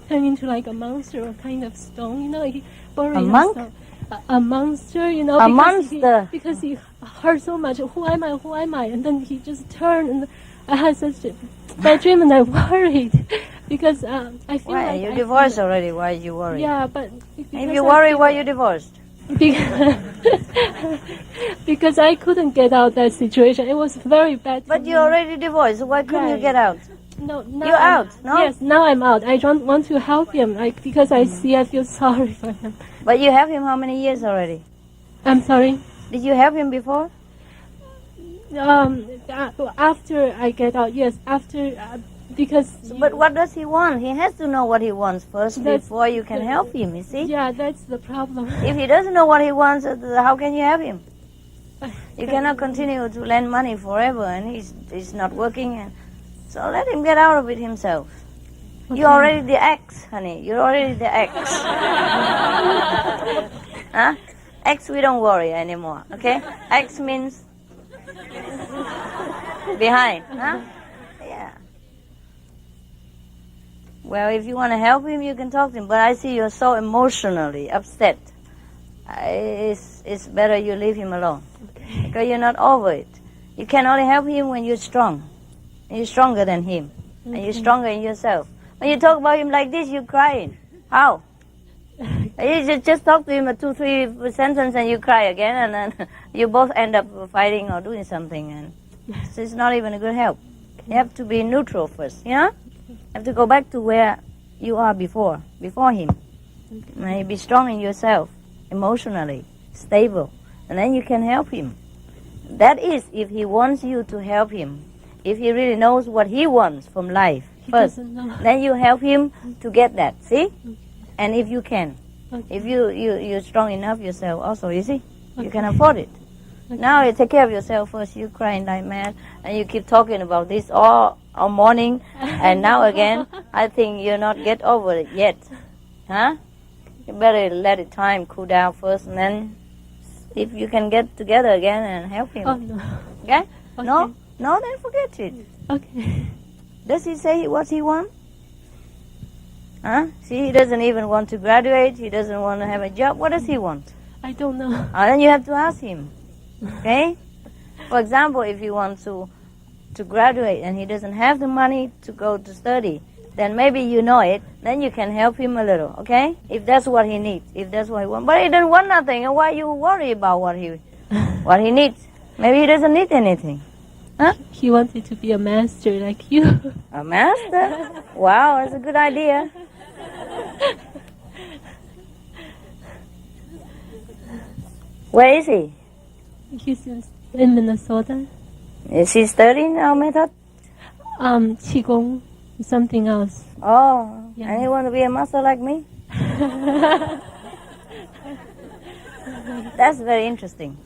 S5: turned into like a monster or kind of stone. You know, he borrowed
S6: A monk?
S5: A monster, you know,
S6: A
S5: because
S6: monster?
S5: because he heard so much, "Who am I? Who am I?" And then he just turned, and I had such a bad dream, and I worried because I feel
S6: Why?
S5: like
S6: You
S5: I
S6: divorced
S5: feel-
S6: already. Why are you worried?
S5: Yeah, but
S6: If
S5: because
S6: you
S5: I
S6: worry,
S5: feel-
S6: why you divorced?
S5: because, because I couldn't get out that situation. It was very bad.
S6: But
S5: for
S6: you
S5: me.
S6: already divorced. So why couldn't you
S5: Right.
S6: get out?
S5: No, now
S6: You're
S5: I'm-
S6: out, no?
S5: Yes, now I'm out. I don't want to help him, like because I feel sorry for him.
S6: But you have him how many years already?
S5: I'm sorry.
S6: Did you have him before?
S5: After I get out, yes, after because.
S6: But what does he want? He has to know what he wants first
S5: That's
S6: before you can
S5: the-
S6: help him. You see?
S5: Yeah, that's the problem.
S6: If he doesn't know what he wants, how can you help him? You cannot continue to lend money forever, and he's not working. And so let him get out of it himself. You're already the ex, honey. You're already the ex. Huh? Ex, we don't worry anymore. Okay? Ex means behind. Huh? Yeah. Well, if you want to help him, you can talk to him. But I see you're so emotionally upset. It's better you leave him alone. Okay. Because you're not over it. You can only help him when you're strong. And you're stronger than him. Okay. And you're stronger in yourself. When you talk about him like this, you're crying. How? You just talk to him a 2-3 sentence and you cry again, and then you both end up fighting or doing something. And so it's not even a good help. You have to be neutral first, you know? You have to go back to where you are before him. And you be strong in yourself, emotionally, stable, and then you can help him. That is, if he wants you to help him. If he really knows what he wants from life first, then you help him to get that, see? Okay. And if you can. Okay. If you're strong enough yourself also, you see? Okay. You can afford it. Okay. Now you take care of yourself first. You're crying like mad, and you keep talking about this all morning, and now again, I think you're not get over it yet. Huh? You better let it time cool down first, and then if you can get together again and help him.
S5: Oh, no.
S6: Okay?
S5: Okay.
S6: No, then forget it.
S5: Okay.
S6: Does he say what he wants? Huh? See, he doesn't even want to graduate. He doesn't want to have a job. What does he want?
S5: I don't know.
S6: Then you have to ask him. Okay? For example, if he wants to graduate and he doesn't have the money to go to study, then maybe you know it. Then you can help him a little. Okay? If that's what he needs. If that's what he wants. But he doesn't want nothing. And why you worry about what he needs? Maybe he doesn't need anything. Huh?
S5: He wanted to be a master like you.
S6: A master? Wow, that's a good idea. Where is he?
S5: He's in Minnesota.
S6: Is he studying our method?
S5: Qigong, something else.
S6: Oh,
S5: Yeah.
S6: and he want to be a master like me? That's very interesting.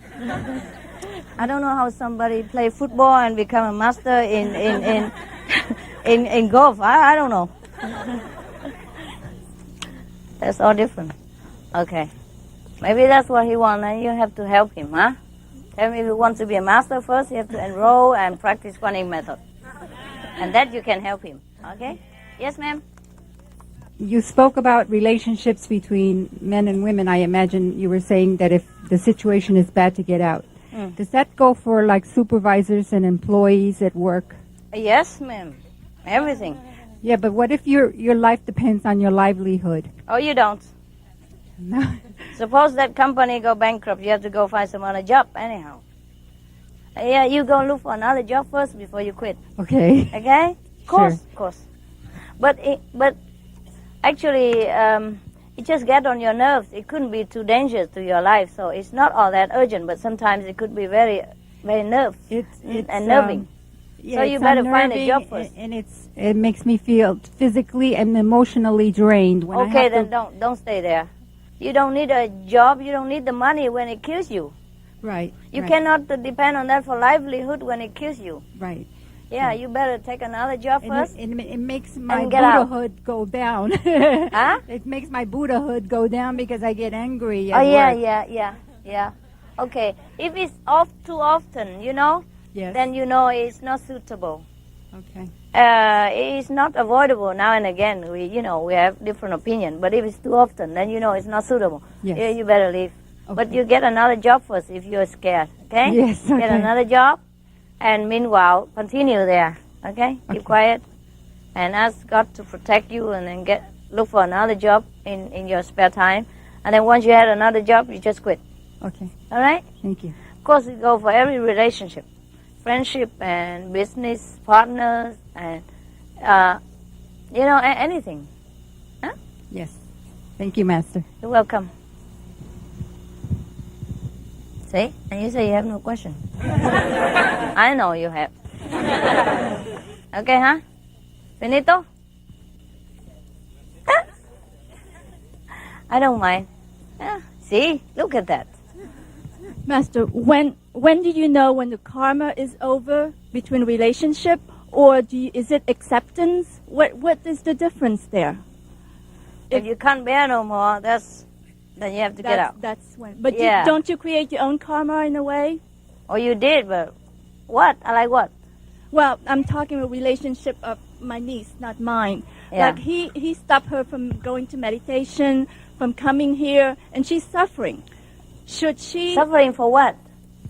S6: I don't know how somebody play football and become a master in golf. I don't know. That's all different. Okay. Maybe that's what he wants, and you have to help him, huh? Tell me if he wants to be a master first, you have to enroll and practice Guanyin method. And that you can help him. Okay? Yes, ma'am?
S9: You spoke about relationships between men and women. I imagine you were saying that if the situation is bad to get out. Does that go for like supervisors and employees at work?
S6: Yes, ma'am. Everything.
S9: Yeah, but what if your life depends on your livelihood?
S6: Oh, you don't.
S9: No.
S6: Suppose that company go bankrupt, you have to go find some other job anyhow. Yeah, you go look for another job first before you quit.
S9: Okay.
S6: Okay? Of course,
S9: Sure.
S6: of course. But actually, it just get on your nerves. It couldn't be too dangerous to your life, so it's not all that urgent. But sometimes it could be very, very nerve and nerving.
S9: Yeah,
S6: So you
S9: it's
S6: better find a
S9: unnerving,
S6: job first.
S9: and it makes me feel physically and emotionally drained. When I
S6: Okay,
S9: have
S6: then
S9: to,
S6: don't stay there. You don't need a job. You don't need the money when it kills you.
S9: Right.
S6: You
S9: right,
S6: cannot depend on that for livelihood when it kills you.
S9: Right.
S6: Yeah, you better take another job
S9: And
S6: first.
S9: it makes my
S6: And get out.
S9: Buddhahood go down.
S6: Huh?
S9: It makes my Buddhahood go down because I get angry
S6: Oh,
S9: at
S6: yeah,
S9: work.
S6: yeah. Okay, if it's too often,
S9: Yes.
S6: then you know it's not suitable.
S9: Okay.
S6: It's not avoidable now and again. We have different opinion, but if it's too often, then you know it's not suitable.
S9: Yes.
S6: Yeah, you better leave.
S9: Okay.
S6: But you get another job first if you're scared, okay?
S9: Yes,
S6: Get
S9: okay.
S6: another job, and meanwhile, continue there, okay?
S9: Okay.
S6: Keep quiet, and ask God to protect you, and then look for another job in your spare time. And then once you had another job, you just quit,
S9: Okay.
S6: all right?
S9: Thank you.
S6: Of course, it goes for every relationship, friendship and business partners and, anything.
S9: Yes. Thank you, Master.
S6: You're welcome. See? And you say you have no question. I know you have. Okay, huh? Finito? I don't mind. Yeah. See? Look at that.
S10: Master, when do you know when the karma is over between relationship, or is it acceptance? What is the difference there?
S6: If you can't bear no more, then you have to get out.
S10: That's when. But
S6: Yeah.
S10: don't you create your own karma in a way?
S6: Or you did, but what? I like what?
S10: Well, I'm talking a relationship of my niece, not mine.
S6: Yeah.
S10: Like he stopped her from going to meditation, from coming here, and she's suffering. Should she
S6: Suffering for what?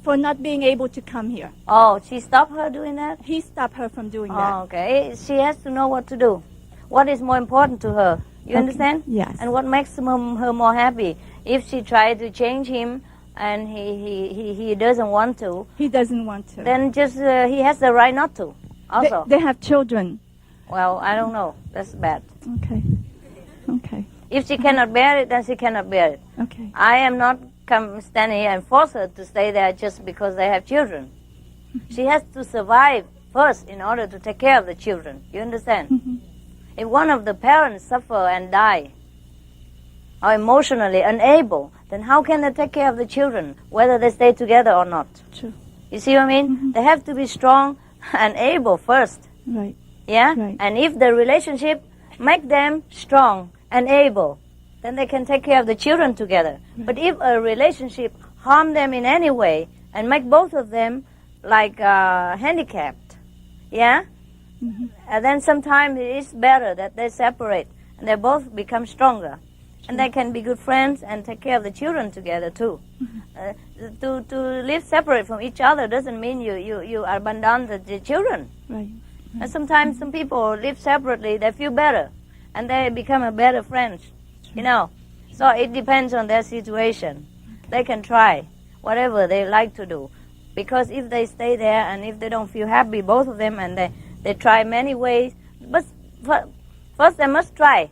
S10: for not being able to come here?
S6: Oh, she stopped her doing that?
S10: He stopped her from doing
S6: Oh,
S10: that.
S6: okay. She has to know what to do. What is more important to her? You understand?
S10: Yes.
S6: And what makes her more happy? If she tries to change him and he doesn't want to,
S10: He doesn't want to.
S6: then just he has the right not to. Also,
S10: They have children.
S6: well, I don't know. That's bad.
S10: Okay. Okay.
S6: If she cannot bear it, then she cannot bear it.
S10: Okay.
S6: I am not standing here and force her to stay there just because they have children. She has to survive first in order to take care of the children. You understand? If one of the parents suffer and die, or emotionally unable, then how can they take care of the children, whether they stay together or not?
S10: True.
S6: You see what I mean? They have to be strong and able first.
S10: Right.
S6: Yeah?
S10: Right.
S6: And if the relationship make them strong and able, then they can take care of the children together. But if a relationship harm them in any way and make both of them like handicapped, yeah? And then sometimes it is better that they separate and they both become stronger. And they can be good friends and take care of the children together too. To live separate from each other doesn't mean you abandon the children.
S10: Right.
S6: And sometimes some people live separately, they feel better, and they become a better friends, you know. So it depends on their situation. They can try whatever they like to do. Because if they stay there and if they don't feel happy, both of them, and they try many ways, but first they must try.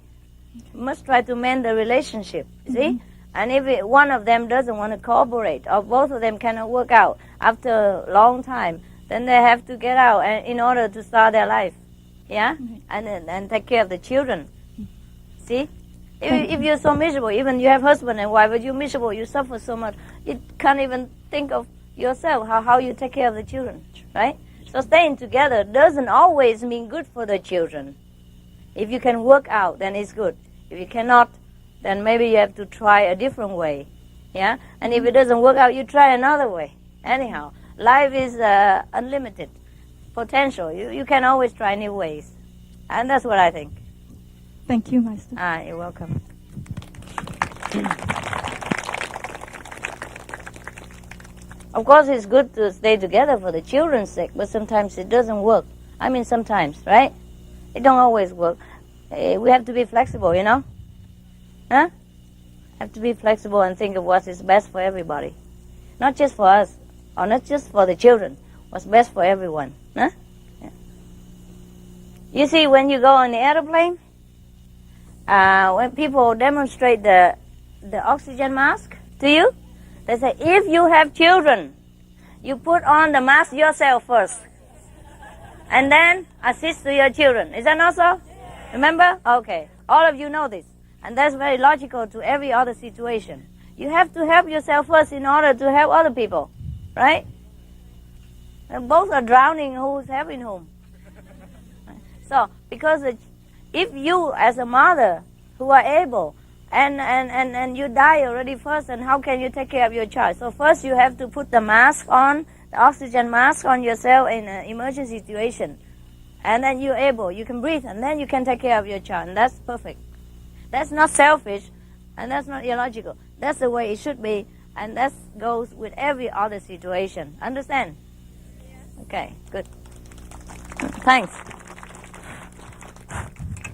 S6: Must try to mend the relationship, see? And if one of them doesn't want to cooperate, or both of them cannot work out after a long time, then they have to get out and, in order to start their life, yeah? And take care of the children, see? If you're so miserable, even you have husband and wife, but you're miserable, you suffer so much, you can't even think of yourself, how you take care of the children, right? So staying together doesn't always mean good for the children. If you can work out, then it's good. If you cannot, then maybe you have to try a different way, yeah? And if it doesn't work out, you try another way. Anyhow, life is unlimited potential. You can always try new ways. And that's what I think.
S10: Thank you, Master.
S6: You're welcome. Of course, it's good to stay together for the children's sake, but sometimes it doesn't work. I mean, sometimes, right? It don't always work. We have to be flexible, you know? Huh? Have to be flexible and think of what is best for everybody. Not just for us, or not just for the children. What's best for everyone. Huh? Yeah. You see, when you go on the airplane, when people demonstrate the oxygen mask to you, they say, if you have children, you put on the mask yourself first, and then assist to your children. Is that not so? Remember? Okay. All of you know this. And that's very logical to every other situation. You have to help yourself first in order to help other people. Right? And both are drowning, who's helping whom? So, because if you as a mother who are able, and you die already first, and how can you take care of your child? So first you have to put the mask on, the oxygen mask on yourself in an emergency situation. And then you're able, you can breathe, and then you can take care of your child. And that's perfect. That's not selfish, and that's not illogical. That's the way it should be, and that goes with every other situation. Understand? Okay, good. Thanks.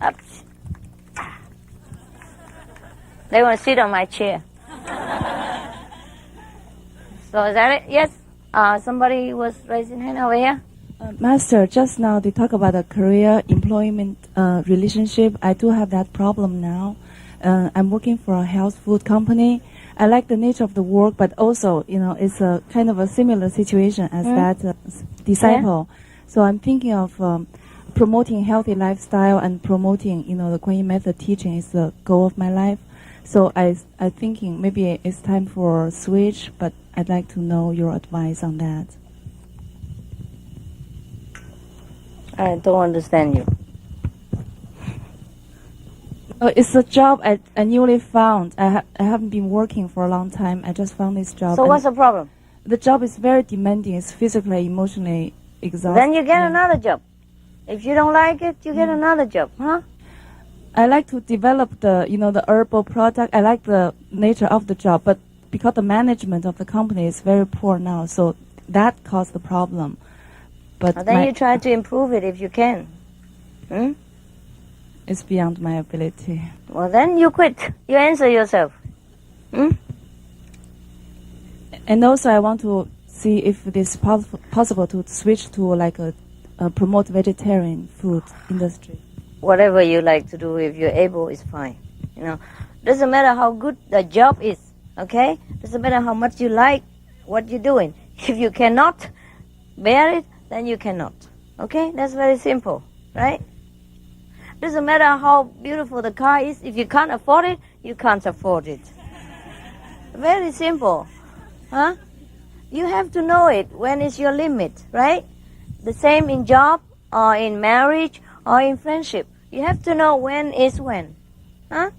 S6: Up. They want to sit on my chair. So is that it? Yes? Somebody was raising hand over here.
S11: Master, just now they talk about a career employment relationship. I do have that problem now. I'm working for a health food company, I like the nature of the work, but also, it's a kind of a similar situation as that disciple. So I'm thinking of promoting healthy lifestyle and promoting, the Kuan Yin method teaching is the goal of my life. So I'm thinking maybe it's time for a switch, but I'd like to know your advice on that.
S6: I don't understand you.
S11: It's a job I newly found. I haven't been working for a long time. I just found this job.
S6: So what's the problem?
S11: The job is very demanding. It's physically, emotionally exhausting.
S6: Then you get another job. If you don't like it, you get another job, huh?
S11: I like to develop the herbal product. I like the nature of the job, but because the management of the company is very poor now, so that caused the problem. But
S6: then you try to improve it if you can.
S11: It's beyond my ability.
S6: Well, then you quit. You answer yourself.
S11: And also, I want to see if it is possible to switch to like a promote vegetarian food industry.
S6: Whatever you like to do, if you're able, is fine. Doesn't matter how good the job is. Okay? Doesn't matter how much you like what you're doing. If you cannot bear it, then you cannot. Okay? That's very simple, right? Doesn't matter how beautiful the car is. If you can't afford it, you can't afford it. Very simple. Huh? You have to know it. When is your limit, right? The same in job or in marriage or in friendship. You have to know when is when. Huh?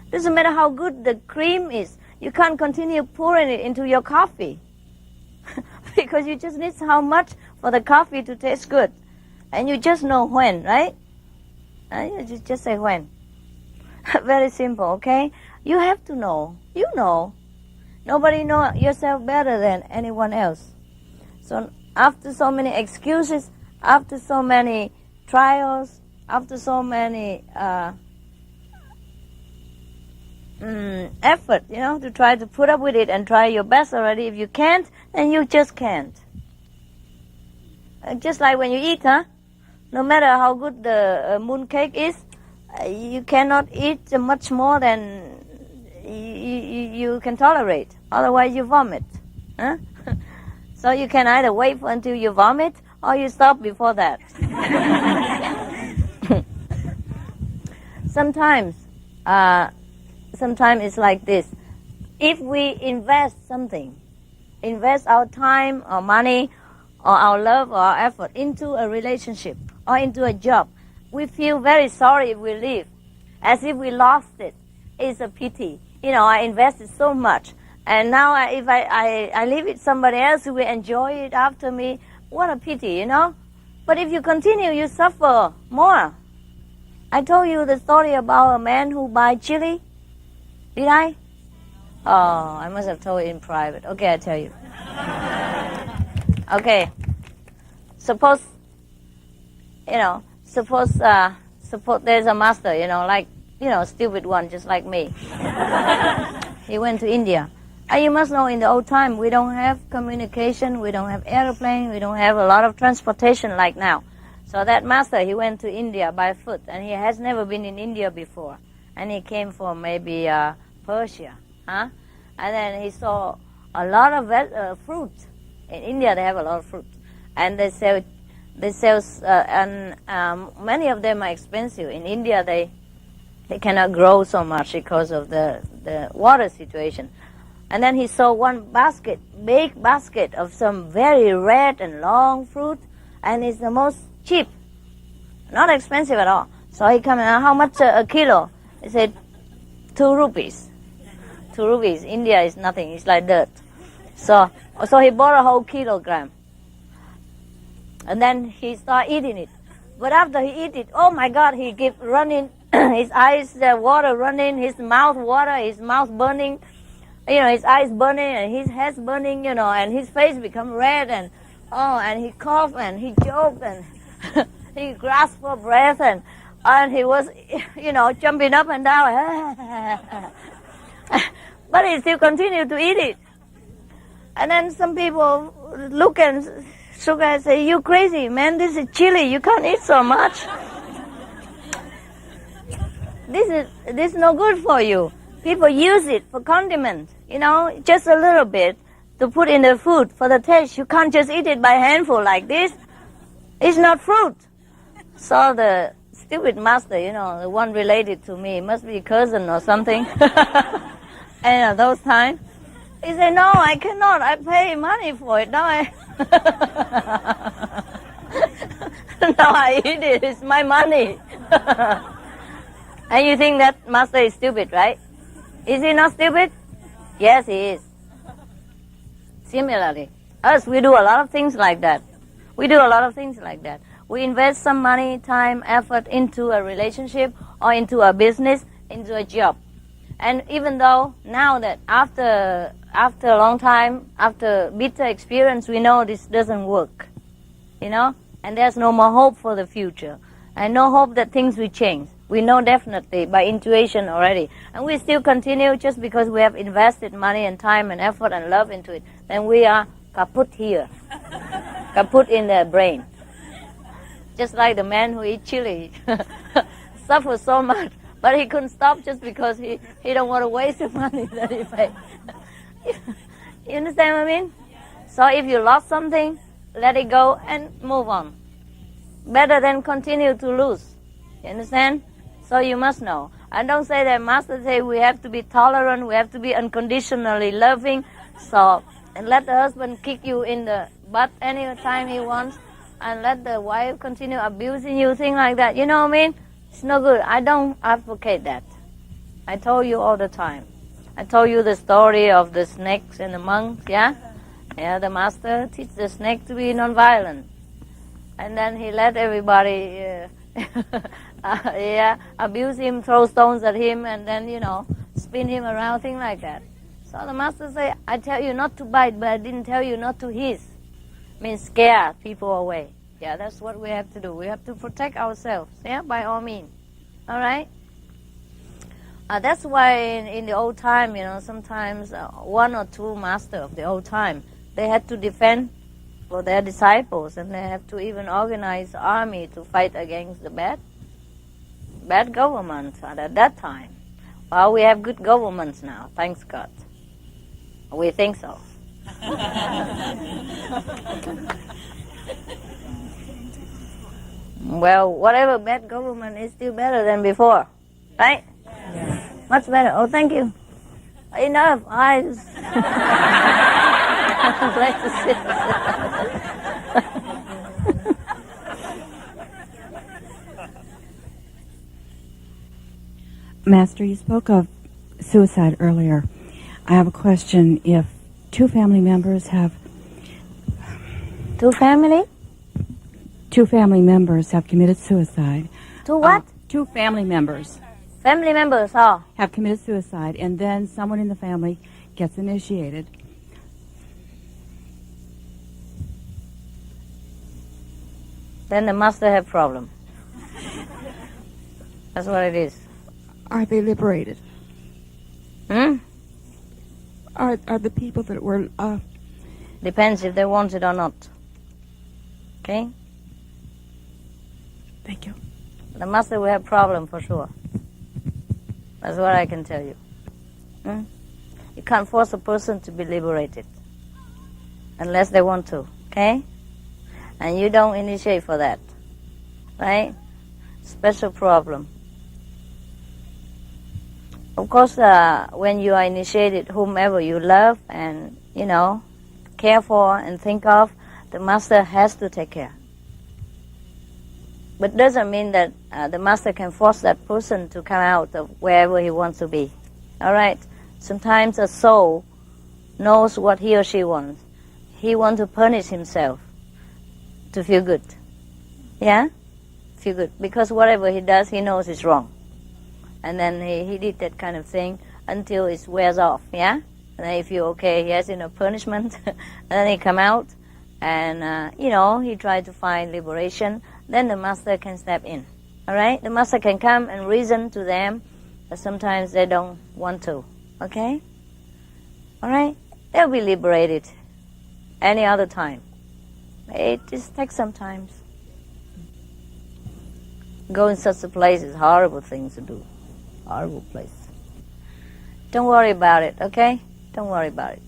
S6: Doesn't matter how good the cream is. You can't continue pouring it into your coffee. Because you just need how much for the coffee to taste good. And you just know when, right? You just say when. Very simple, okay? You have to know. You know. Nobody knows yourself better than anyone else. So after so many excuses, after so many trials, after so many effort, to try to put up with it and try your best already. If you can't, then you just can't. Just like when you eat, no matter how good the mooncake is, you cannot eat much more than you can tolerate. Otherwise, you vomit. Huh? So you can either wait until you vomit or you stop before that. Sometimes it's like this. If we invest something, invest our time or money or our love or our effort into a relationship or into a job, we feel very sorry if we leave, as if we lost it. It's a pity. I invested so much, and now if I leave it somebody else who will enjoy it after me, what a pity, But if you continue, you suffer more. I told you the story about a man who buy chili. Did I? Oh, I must have told it in private. Okay, I tell you. Okay. Suppose there's a master, stupid one, just like me. He went to India. And you must know, in the old time, we don't have communication, we don't have airplane, we don't have a lot of transportation like now. So that master, he went to India by foot, and he has never been in India before. And he came from maybe Persia, And then he saw a lot of fruit. In India, they have a lot of fruit, and they sell, and many of them are expensive. In India, they cannot grow so much because of the water situation. And then he saw one big basket of some very red and long fruit, and it's the most cheap, not expensive at all. So he came in, how much a kilo? He said, 2 rupees. 2 rupees. India is nothing. It's like dirt. So he bought a whole kilogram. And then he started eating it. But after he eat it, oh my God, he kept running. His eyes, water running, his mouth water, his mouth burning. His eyes burning and his head burning, and his face become red and he coughed and he choked and he grasped for breath and he was, jumping up and down. But he still continued to eat it. And then some people look and shook and say, "You crazy, man, this is chili, you can't eat so much. This is no good for you. People use it for condiment, just a little bit to put in the food for the taste. You can't just eat it by handful like this. It's not fruit. So the stupid master, the one related to me, must be a cousin or something. And at those times, he said, no, I cannot. I pay money for it. Now I eat it. It's my money. And you think that master is stupid, right? Is he not stupid? Yes, he is. Similarly, us, we do a lot of things like that. We invest some money, time, effort into a relationship or into a business, into a job. And even though now that after a long time, after bitter experience, we know this doesn't work, and there's no more hope for the future, and no hope that things will change. We know definitely by intuition already. And we still continue just because we have invested money and time and effort and love into it. Then we are kaput here, kaput in the brain. Just like the man who eat chili, suffers so much, but he couldn't stop just because he don't want to waste the money that he paid. You understand what I mean? So if you lost something, let it go and move on. Better than continue to lose. You understand? So you must know. I don't say that Master say we have to be tolerant, we have to be unconditionally loving. So, and let the husband kick you in the butt any time he wants, and let the wife continue abusing you, things like that. You know what I mean? It's no good. I don't advocate that. I told you all the time. I told you the story of the snakes and the monks, yeah? Yeah, the Master teach the snake to be non-violent. And then he let everybody abuse him, throw stones at him, and then, spin him around, things like that. So the Master say, I tell you not to bite, but I didn't tell you not to hiss. Means scare people away. Yeah, that's what we have to do. We have to protect ourselves, yeah, by all means. All right? That's why in the old time, sometimes one or two masters of the old time, they had to defend for their disciples, and they have to even organize an army to fight against the bad government at that time. Well, we have good governments now, thanks God. We think so. Well, whatever bad government is still better than before, right? Yeah. Much better. Oh, thank you. Enough. I just like to sit.
S12: Master, you spoke of suicide earlier. I have a question. If two family members have committed suicide.
S6: Two what?
S12: Two family members.
S6: Family members, oh.
S12: Have committed suicide, and then someone in the family gets initiated.
S6: Then the master have problem. That's what it is.
S12: Are they liberated?
S6: Hmm?
S12: Are the people that were...
S6: Depends if they want it or not. Okay?
S12: Thank you.
S6: The master will have problem for sure. That's what I can tell you. You can't force a person to be liberated unless they want to, okay? And you don't initiate for that, right? Special problem. Of course, when you are initiated, whomever you love and, care for and think of, the master has to take care. But doesn't mean that the master can force that person to come out of wherever he wants to be. All right? Sometimes a soul knows what he or she wants. He wants to punish himself to feel good. Yeah? Feel good. Because whatever he does, he knows it's wrong. And then he did that kind of thing until it wears off. Yeah? And then he feel okay, he has punishment. And then he come out and, he tried to find liberation. Then the master can step in. All right? The master can come and reason to them, but sometimes they don't want to. Okay? All right? They'll be liberated any other time. It just takes some time. Go in such a place is horrible thing to do. Horrible place. Don't worry about it, okay? Don't worry about it.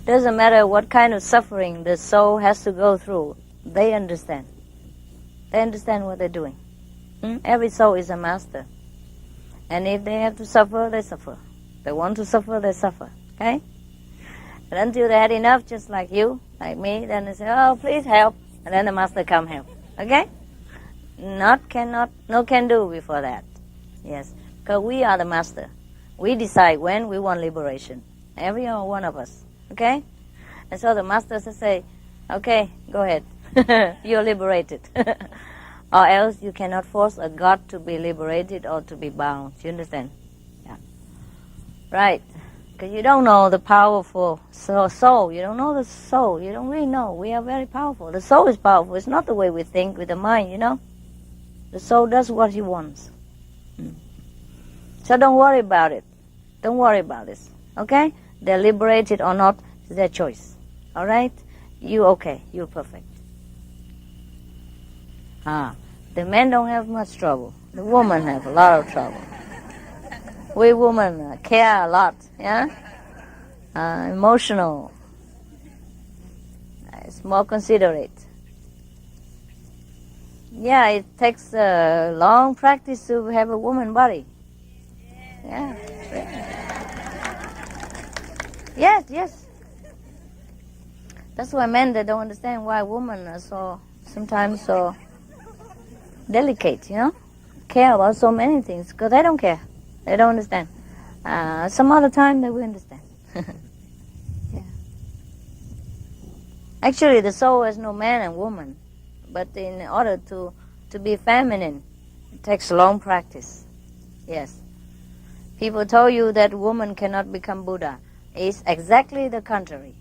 S6: Doesn't matter what kind of suffering the soul has to go through. They understand. They understand what they're doing. Every soul is a master. And if they have to suffer, they suffer. They want to suffer, they suffer. Okay? And until they had enough, just like you, like me, then they say, oh, please help. And then the master come help. Okay? No can do before that. Yes. Because we are the master. We decide when we want liberation. Every one of us. Okay? And so the master says, say, okay, go ahead. You're liberated. Or else you cannot force a God to be liberated or to be bound. You understand? Yeah. Right. Because you don't know the powerful soul. You don't know the soul. You don't really know. We are very powerful. The soul is powerful. It's not the way we think with the mind, you know. The soul does what he wants. So don't worry about it. Don't worry about this. Okay? They're liberated or not, it's their choice. All right? You okay. You're perfect. The men don't have much trouble. The women have a lot of trouble. We women care a lot, yeah? Emotional. It's more considerate. Yeah, it takes a long practice to have a woman body. Yeah. Yes. That's why men, they don't understand why women are sometimes so delicate, you know? Care about so many things, because they don't care. They don't understand. Some other time they will understand. Yeah. Actually, the soul has no man and woman. But in order to be feminine, it takes long practice. Yes. People tell you that woman cannot become Buddha. It's exactly the contrary.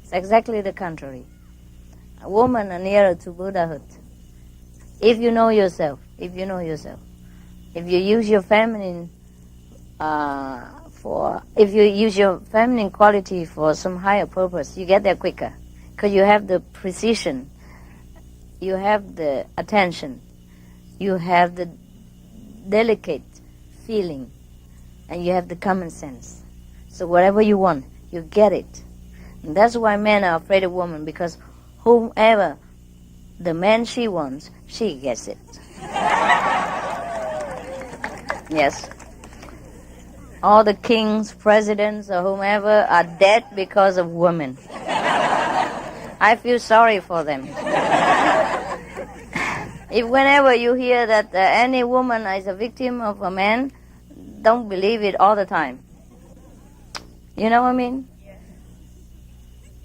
S6: It's exactly the contrary. A woman are nearer to Buddhahood. If you know yourself. If you use your feminine if you use your feminine quality for some higher purpose, you get there quicker. Because you have the precision, you have the attention, you have the delicate feeling, and you have the common sense. So whatever you want, you get it. And that's why men are afraid of women, because whomever the man she wants, she gets it. Yes. All the kings, presidents, or whomever are dead because of women. I feel sorry for them. If whenever you hear that any woman is a victim of a man, don't believe it all the time. You know what I mean?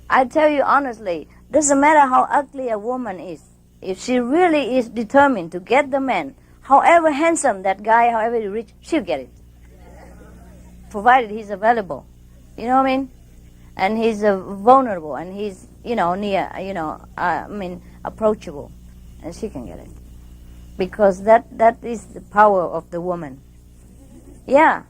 S6: I tell you honestly, doesn't matter how ugly a woman is, if she really is determined to get the man, however handsome that guy, however rich, she'll get it. Provided he's available. You know what I mean? And he's vulnerable, and he's, near, approachable. And she can get it. Because that is the power of the woman. Yeah.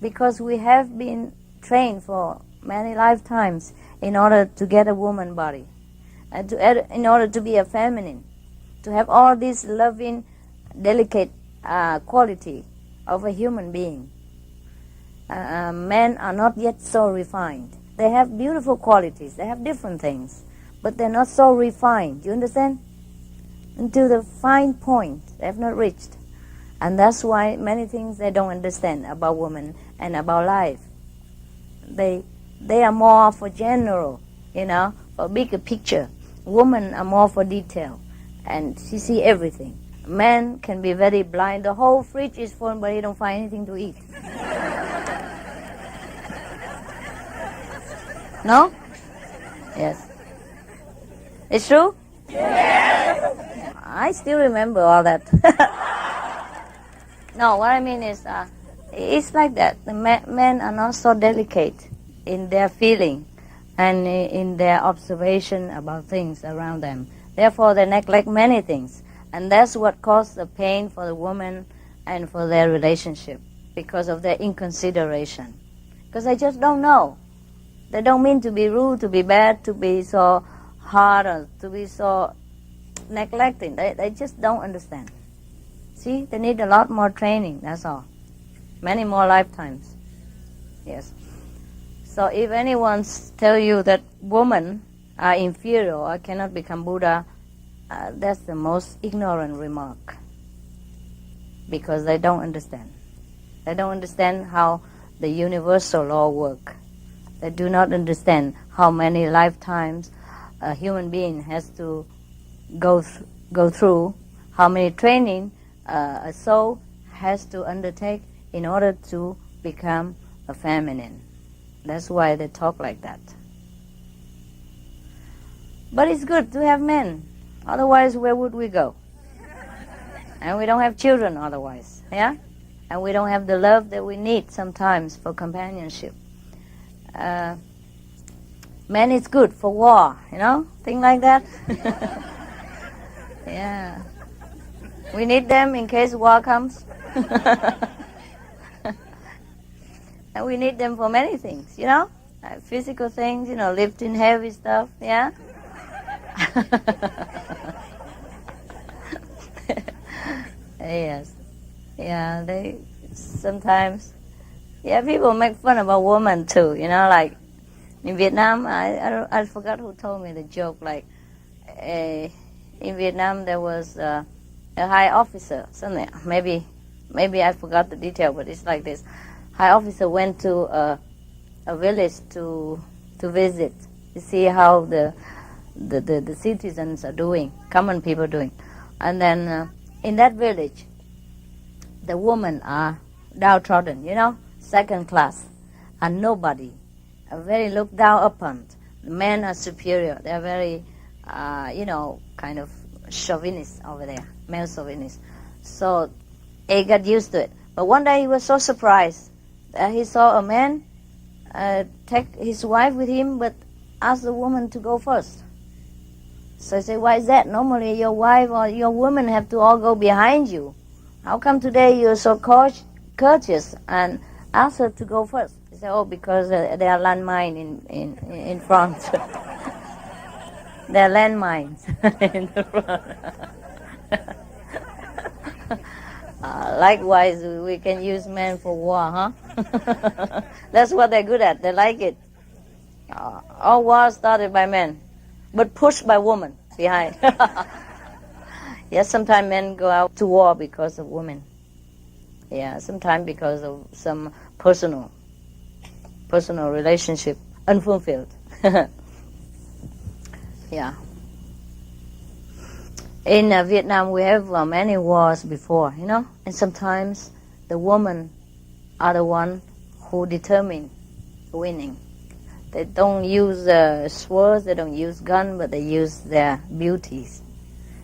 S6: Because we have been trained for many lifetimes in order to get a woman body. And in order to be a feminine. To have all this loving, delicate quality of a human being. Men are not yet so refined. They have beautiful qualities. They have different things. But they're not so refined. You understand? Until the fine point they have not reached. And that's why many things they don't understand about women and about life. They are more for general, for bigger picture. Women are more for detail. And she see everything. Men can be very blind. The whole fridge is full, but he don't find anything to eat. No? Yes. It's true? Yes. I still remember all that. No, what I mean is, it's like that. The men are not so delicate in their feeling and in their observation about things around them. Therefore, they neglect many things. And that's what caused the pain for the woman and for their relationship, because of their inconsideration. Because they just don't know. They don't mean to be rude, to be bad, to be so hard, or to be so neglecting. They just don't understand. See, they need a lot more training, that's all. Many more lifetimes. Yes. So if anyone tell you that women are inferior or cannot become Buddha, that's the most ignorant remark. Because they don't understand. They don't understand how the universal law works. They do not understand how many lifetimes a human being has to go through, how many training a soul has to undertake in order to become a feminine. That's why they talk like that. But it's good to have men. Otherwise, where would we go? And we don't have children otherwise, yeah? And we don't have the love that we need sometimes for companionship. Men is good for war, you know? Things like that. Yeah. We need them in case war comes. And we need them for many things, you know? Physical things, you know, lifting heavy stuff, yeah? Yes. Yeah, they sometimes, yeah, people make fun about women too, you know, like in Vietnam, I forgot who told me the joke, like in Vietnam there was a high officer, something, maybe I forgot the detail, but it's like this. High officer went to a village to visit, to see how the citizens are doing, common people are doing. And then in that village, the women are downtrodden, you know, second class, and nobody, are very looked down upon. The men are superior. They are very, you know, kind of chauvinist over there, male chauvinist. So he got used to it. But one day he was so surprised that he saw a man take his wife with him, but ask the woman to go first. So I said, why is that? Normally your wife or your woman have to all go behind you. How come today you're so courteous and ask her to go first? He said, oh, because there are landmines in front. There are landmines in the front. Likewise, we can use men for war, huh? That's what they're good at. They like it. All wars started by men, but pushed by women behind. Yes, sometimes men go out to war because of women. Yeah, sometimes because of some personal relationship unfulfilled. Yeah. In Vietnam, we have many wars before, you know, and sometimes the women are the one who determine winning. They don't use swords, they don't use guns, but they use their beauties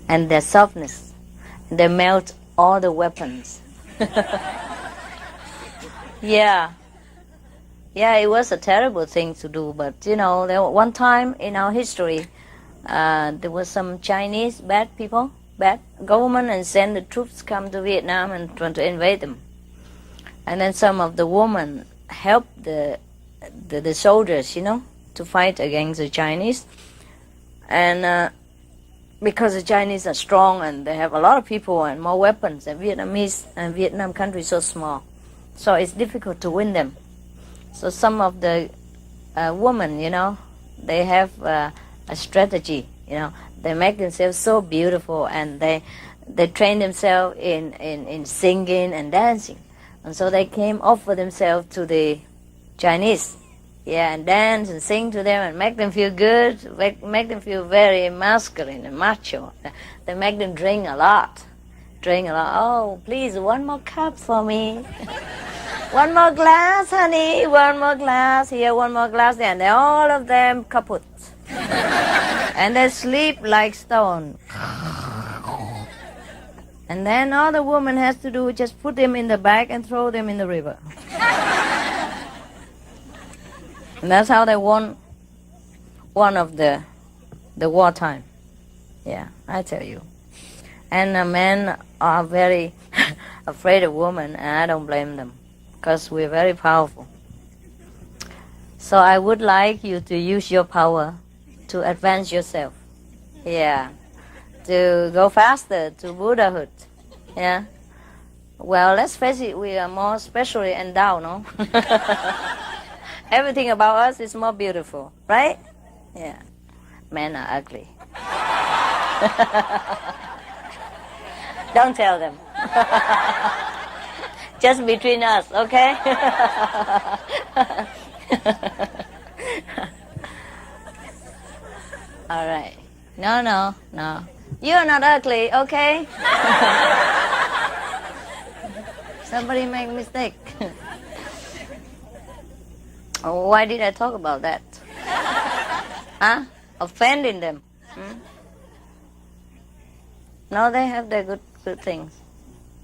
S6: and their softness. They melt all the weapons. Yeah. Yeah, it was a terrible thing to do, but you know, there one time in our history, there was some Chinese bad people, bad government, and send the troops come to Vietnam and try to invade them. And then some of the women helped the soldiers, you know, to fight against the Chinese. And because the Chinese are strong and they have a lot of people and more weapons, and Vietnam country is so small, so it's difficult to win them. So some of the women, you know, they have a strategy, you know. They make themselves so beautiful, and they train themselves in singing and dancing. And so they came offer themselves to the Chinese, yeah, and dance and sing to them and make them feel good, make them feel very masculine and macho. They make them drink a lot. Oh, please, one more cup for me. One more glass, honey, one more glass here, one more glass there. And they all of them kaput. And they sleep like stone. And then all the woman has to do is just put them in the bag and throw them in the river. And that's how they won one of the wartime. Yeah, I tell you. And men are very afraid of women, and I don't blame them, because we're very powerful. So I would like you to use your power to advance yourself. Yeah. To go faster to Buddhahood. Yeah. Well, let's face it, we are more specially endowed, no? Everything about us is more beautiful, right? Yeah. Men are ugly. Don't tell them. Just between us, okay? All right. No. You're not ugly, okay? Somebody make a mistake. Why did I talk about that? Huh? Offending them. No, they have their good things.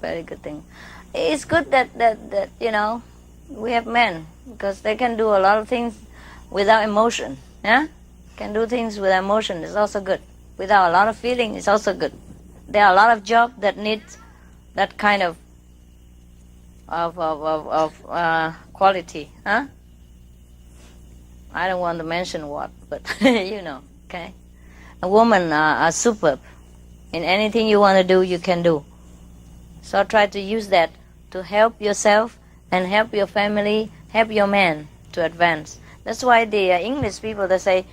S6: Very good things. It's good that we have men, because they can do a lot of things without emotion. Yeah? Can do things without emotion. It's also good. Without a lot of feeling, it's also good. There are a lot of jobs that need that kind of quality. Huh? I don't want to mention what, but okay? A woman are superb. In anything you want to do, you can do. So try to use that to help yourself and help your family, help your man to advance. That's why the English people, they say,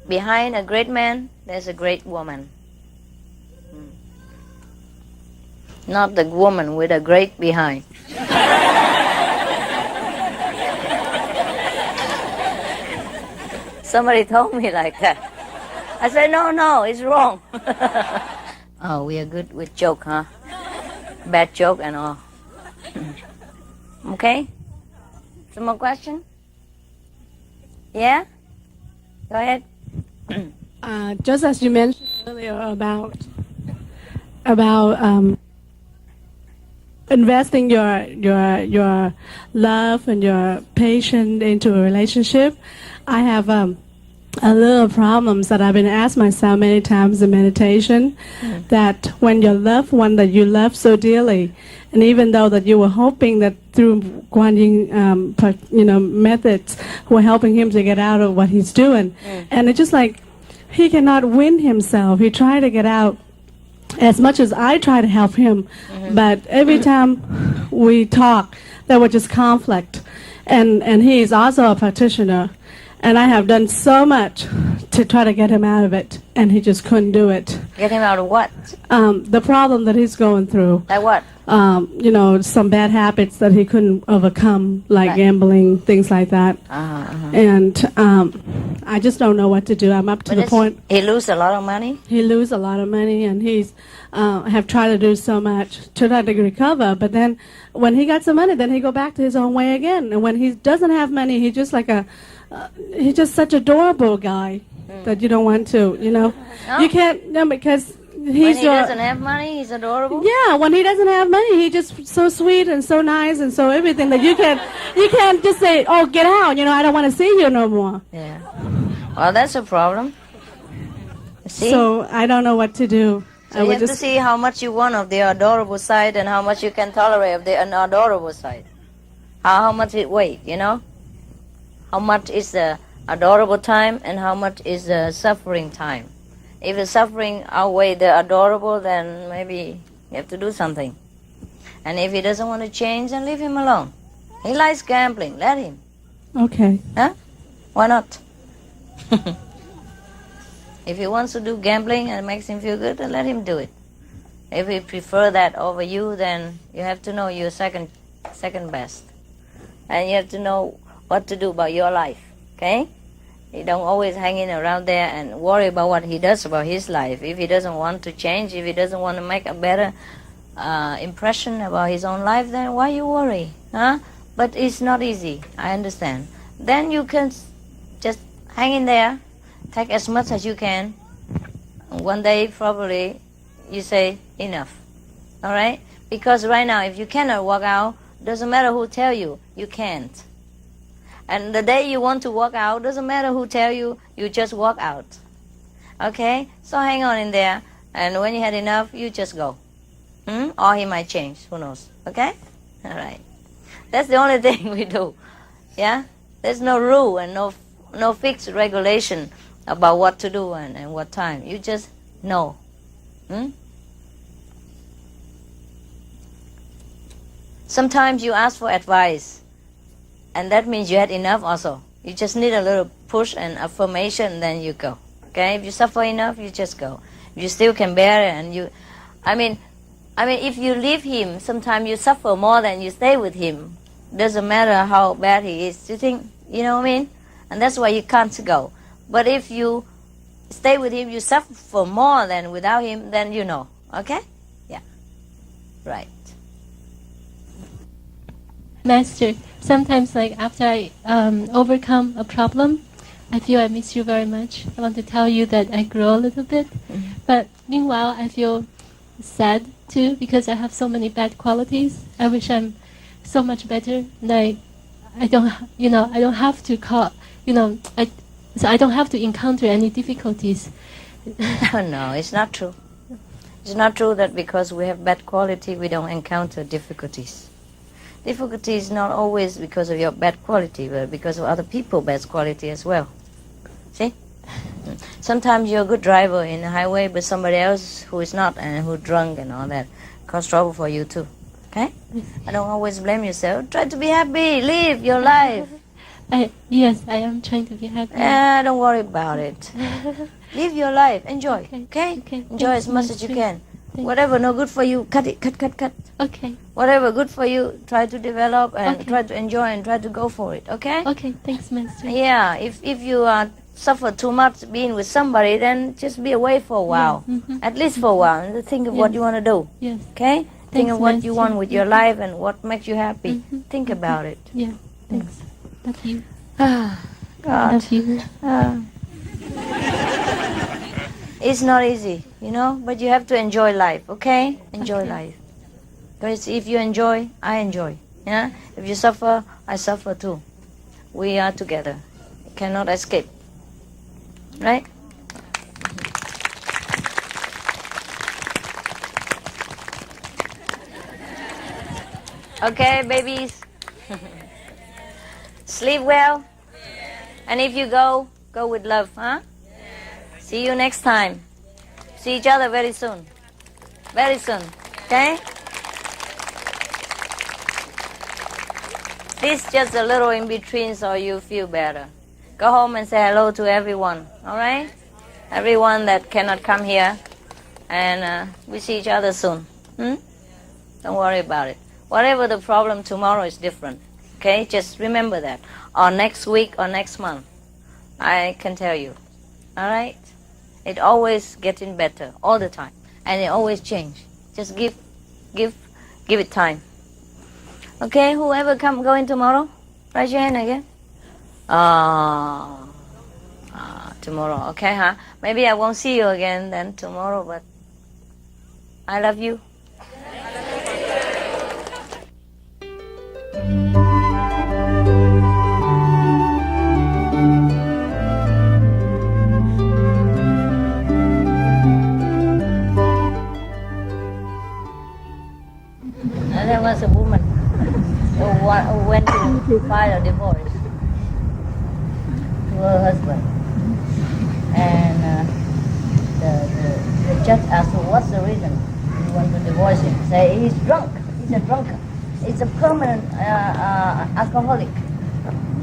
S6: behind a great man, there's a great woman. Not the woman with a great behind. Somebody told me like that. I said, no, it's wrong. Oh, we are good with joke, huh? Bad joke and all. Okay? Some more question? Yeah? Go ahead.
S5: Just as you mentioned earlier about investing your love and your patience into a relationship, I have a little problems that I've been asked myself many times in meditation, that when you love one that you love so dearly, and even though that you were hoping that through Guan Yin, methods were helping him to get out of what he's doing, and it's just like he cannot win himself. He tried to get out as much as I try to help him, but every time we talk, there was just conflict, and he is also a practitioner. And I have done so much to try to get him out of it, and he just couldn't do it.
S6: Get him out of what?
S5: The problem that he's going through.
S6: Like what?
S5: Some bad habits that he couldn't overcome, like gambling, things like that. And I just don't know what to do. I'm up to the point.
S6: He lose a lot of money?
S5: He lose a lot of money, and he's have tried to do so much to try to recover. But then when he got some money, then he go back to his own way again. And when he doesn't have money, he's just like he's just such adorable guy that you don't want to,
S6: No?
S5: You can't, because
S6: when he doesn't have money, he's adorable?
S5: Yeah, when he doesn't have money, he's just so sweet and so nice and so everything that you can't just say, oh, get out, I don't want to see you no more.
S6: Yeah. Well, that's a problem. See?
S5: So I don't know what to do.
S6: So you have to see how much you want of the adorable side and how much you can tolerate of the unadorable side. How much it weight, How much is the adorable time and how much is the suffering time. If the suffering outweighs the adorable, then maybe you have to do something. And if he doesn't want to change, then leave him alone. He likes gambling, let him.
S5: Okay.
S6: Huh? Why not? If he wants to do gambling and it makes him feel good, then let him do it. If he prefer that over you, then you have to know you're second best. And you have to know what to do about your life, okay? You don't always hang in around there and worry about what he does about his life. If he doesn't want to change, if he doesn't want to make a better impression about his own life, then why you worry, huh? But it's not easy, I understand. Then you can just hang in there, take as much as you can. One day, probably, you say, enough, all right? Because right now, if you cannot walk out, doesn't matter who tell you, you can't. And the day you want to walk out, doesn't matter who tell you, you just walk out. Okay? So hang on in there, and when you had enough, you just go. Or he might change, who knows? Okay? All right. That's the only thing we do. Yeah? There's no rule and no fixed regulation about what to do and what time. You just know. Sometimes you ask for advice, and that means you had enough also. You just need a little push and affirmation, then you go. Okay? If you suffer enough, you just go. If you still can bear it, and I mean, if you leave him, sometimes you suffer more than you stay with him. Doesn't matter how bad he is. Do you think, you know what I mean? And that's why you can't go. But if you stay with him, you suffer more than without him, then you know. Okay? Yeah. Right.
S5: Master, sometimes like after I overcome a problem, I feel I miss you very much. I want to tell you that I grow a little bit. But meanwhile, I feel sad too because I have so many bad qualities. I wish I'm so much better. And I don't have to call, so I don't have to encounter any difficulties.
S6: No, it's not true. It's not true that because we have bad quality, we don't encounter difficulties. Difficulty is not always because of your bad quality, but because of other people's bad quality as well. See? Sometimes you're a good driver in the highway, but somebody else who is not and who's drunk and all that cause trouble for you too. Okay? I don't always blame yourself. Try to be happy. Live your life.
S5: Yes, I am trying to be happy.
S6: Don't worry about it. Live your life. Enjoy. Okay? Enjoy as much as you can. Whatever no good for you, cut it. Cut.
S5: Okay.
S6: Whatever good for you, try to develop and try to enjoy and try to go for it. Okay?
S5: Okay. Thanks, Master.
S6: Yeah. If you suffer too much being with somebody, then just be away for a while.
S5: Yeah. Mm-hmm.
S6: At least for a while. And think of what you want to do.
S5: Yes.
S6: Okay? Think
S5: Thanks,
S6: of what
S5: Master.
S6: you want with your life and what makes you happy. Think about it.
S5: Yeah. Thanks. Love you.
S6: God.
S5: Love you.
S6: It's not easy, but you have to enjoy life, okay? Enjoy life. Because if you enjoy, I enjoy. Yeah? If you suffer, I suffer too. We are together. You cannot escape. Right? Okay, babies? Sleep well? And if you go with love, huh? See you next time. See each other very soon. Very soon. Okay? This just a little in between so you feel better. Go home and say hello to everyone. Alright? Everyone that cannot come here. And we see each other soon. Don't worry about it. Whatever the problem, tomorrow is different. Okay? Just remember that. Or next week or next month. I can tell you. Alright? It always getting better all the time, and it always change. Just give it time. Okay, whoever going tomorrow, raise your hand again. Tomorrow, okay, huh? Maybe I won't see you again then tomorrow, but I love you. There was a woman who went to file a divorce to her husband, and the judge asked her, "What's the reason you want to divorce him?" Say, "He's drunk. He's a drunkard. He's a permanent alcoholic,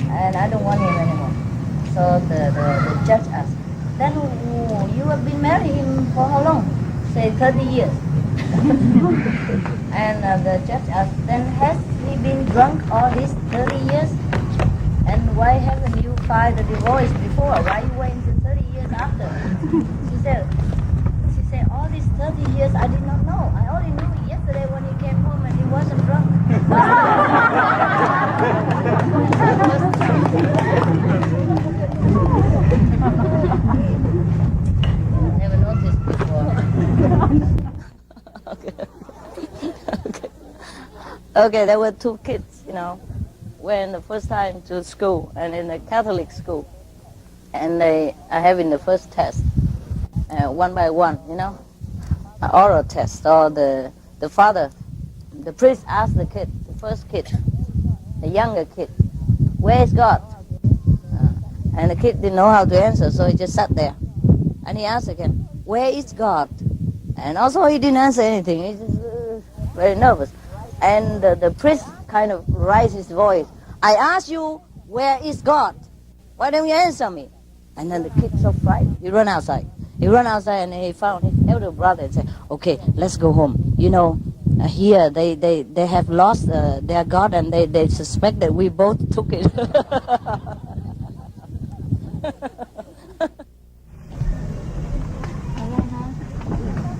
S6: and I don't want him anymore." So the judge asked, "Then you have been married him for how long?" Say 30 years. And the judge asked, "Then has he been drunk all these 30 years? And why haven't you filed a divorce before? Why you wait until 30 years after?" She said, "All these 30 years I did not know. I only knew yesterday when he came home and he wasn't drunk." I never noticed before. Okay, there were two kids, went the first time to school and in a Catholic school. And they are having the first test, one by one, an oral test. Or the father, the priest asked the kid, the first kid, the younger kid, "Where is God?" And the kid didn't know how to answer, so he just sat there. And he asked again, "Where is God?" And also he didn't answer anything. He just very nervous. And the priest kind of raised his voice. I ask you, where is God? Why don't you answer me? And then the kid so frightened. He ran outside. He ran outside and he found his elder brother and said, okay, let's go home. You know, here they have lost their God and they suspect that we both took it.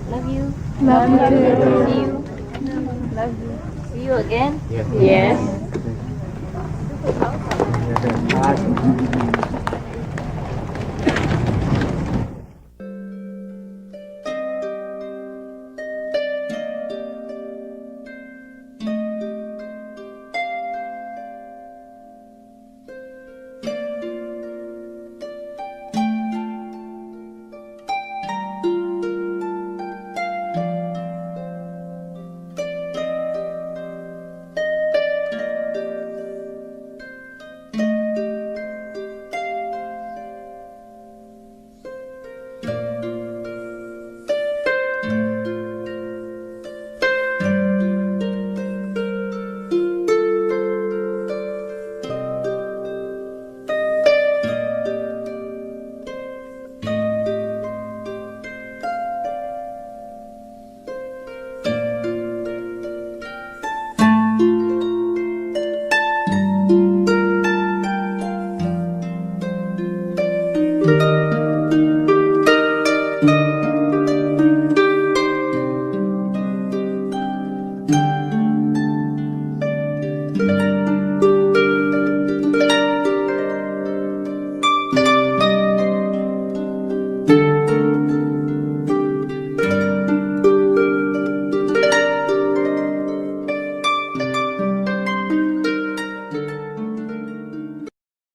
S6: Love you.
S5: Love you.
S6: See you. Love you. See you again?
S1: Yes.
S6: Yes.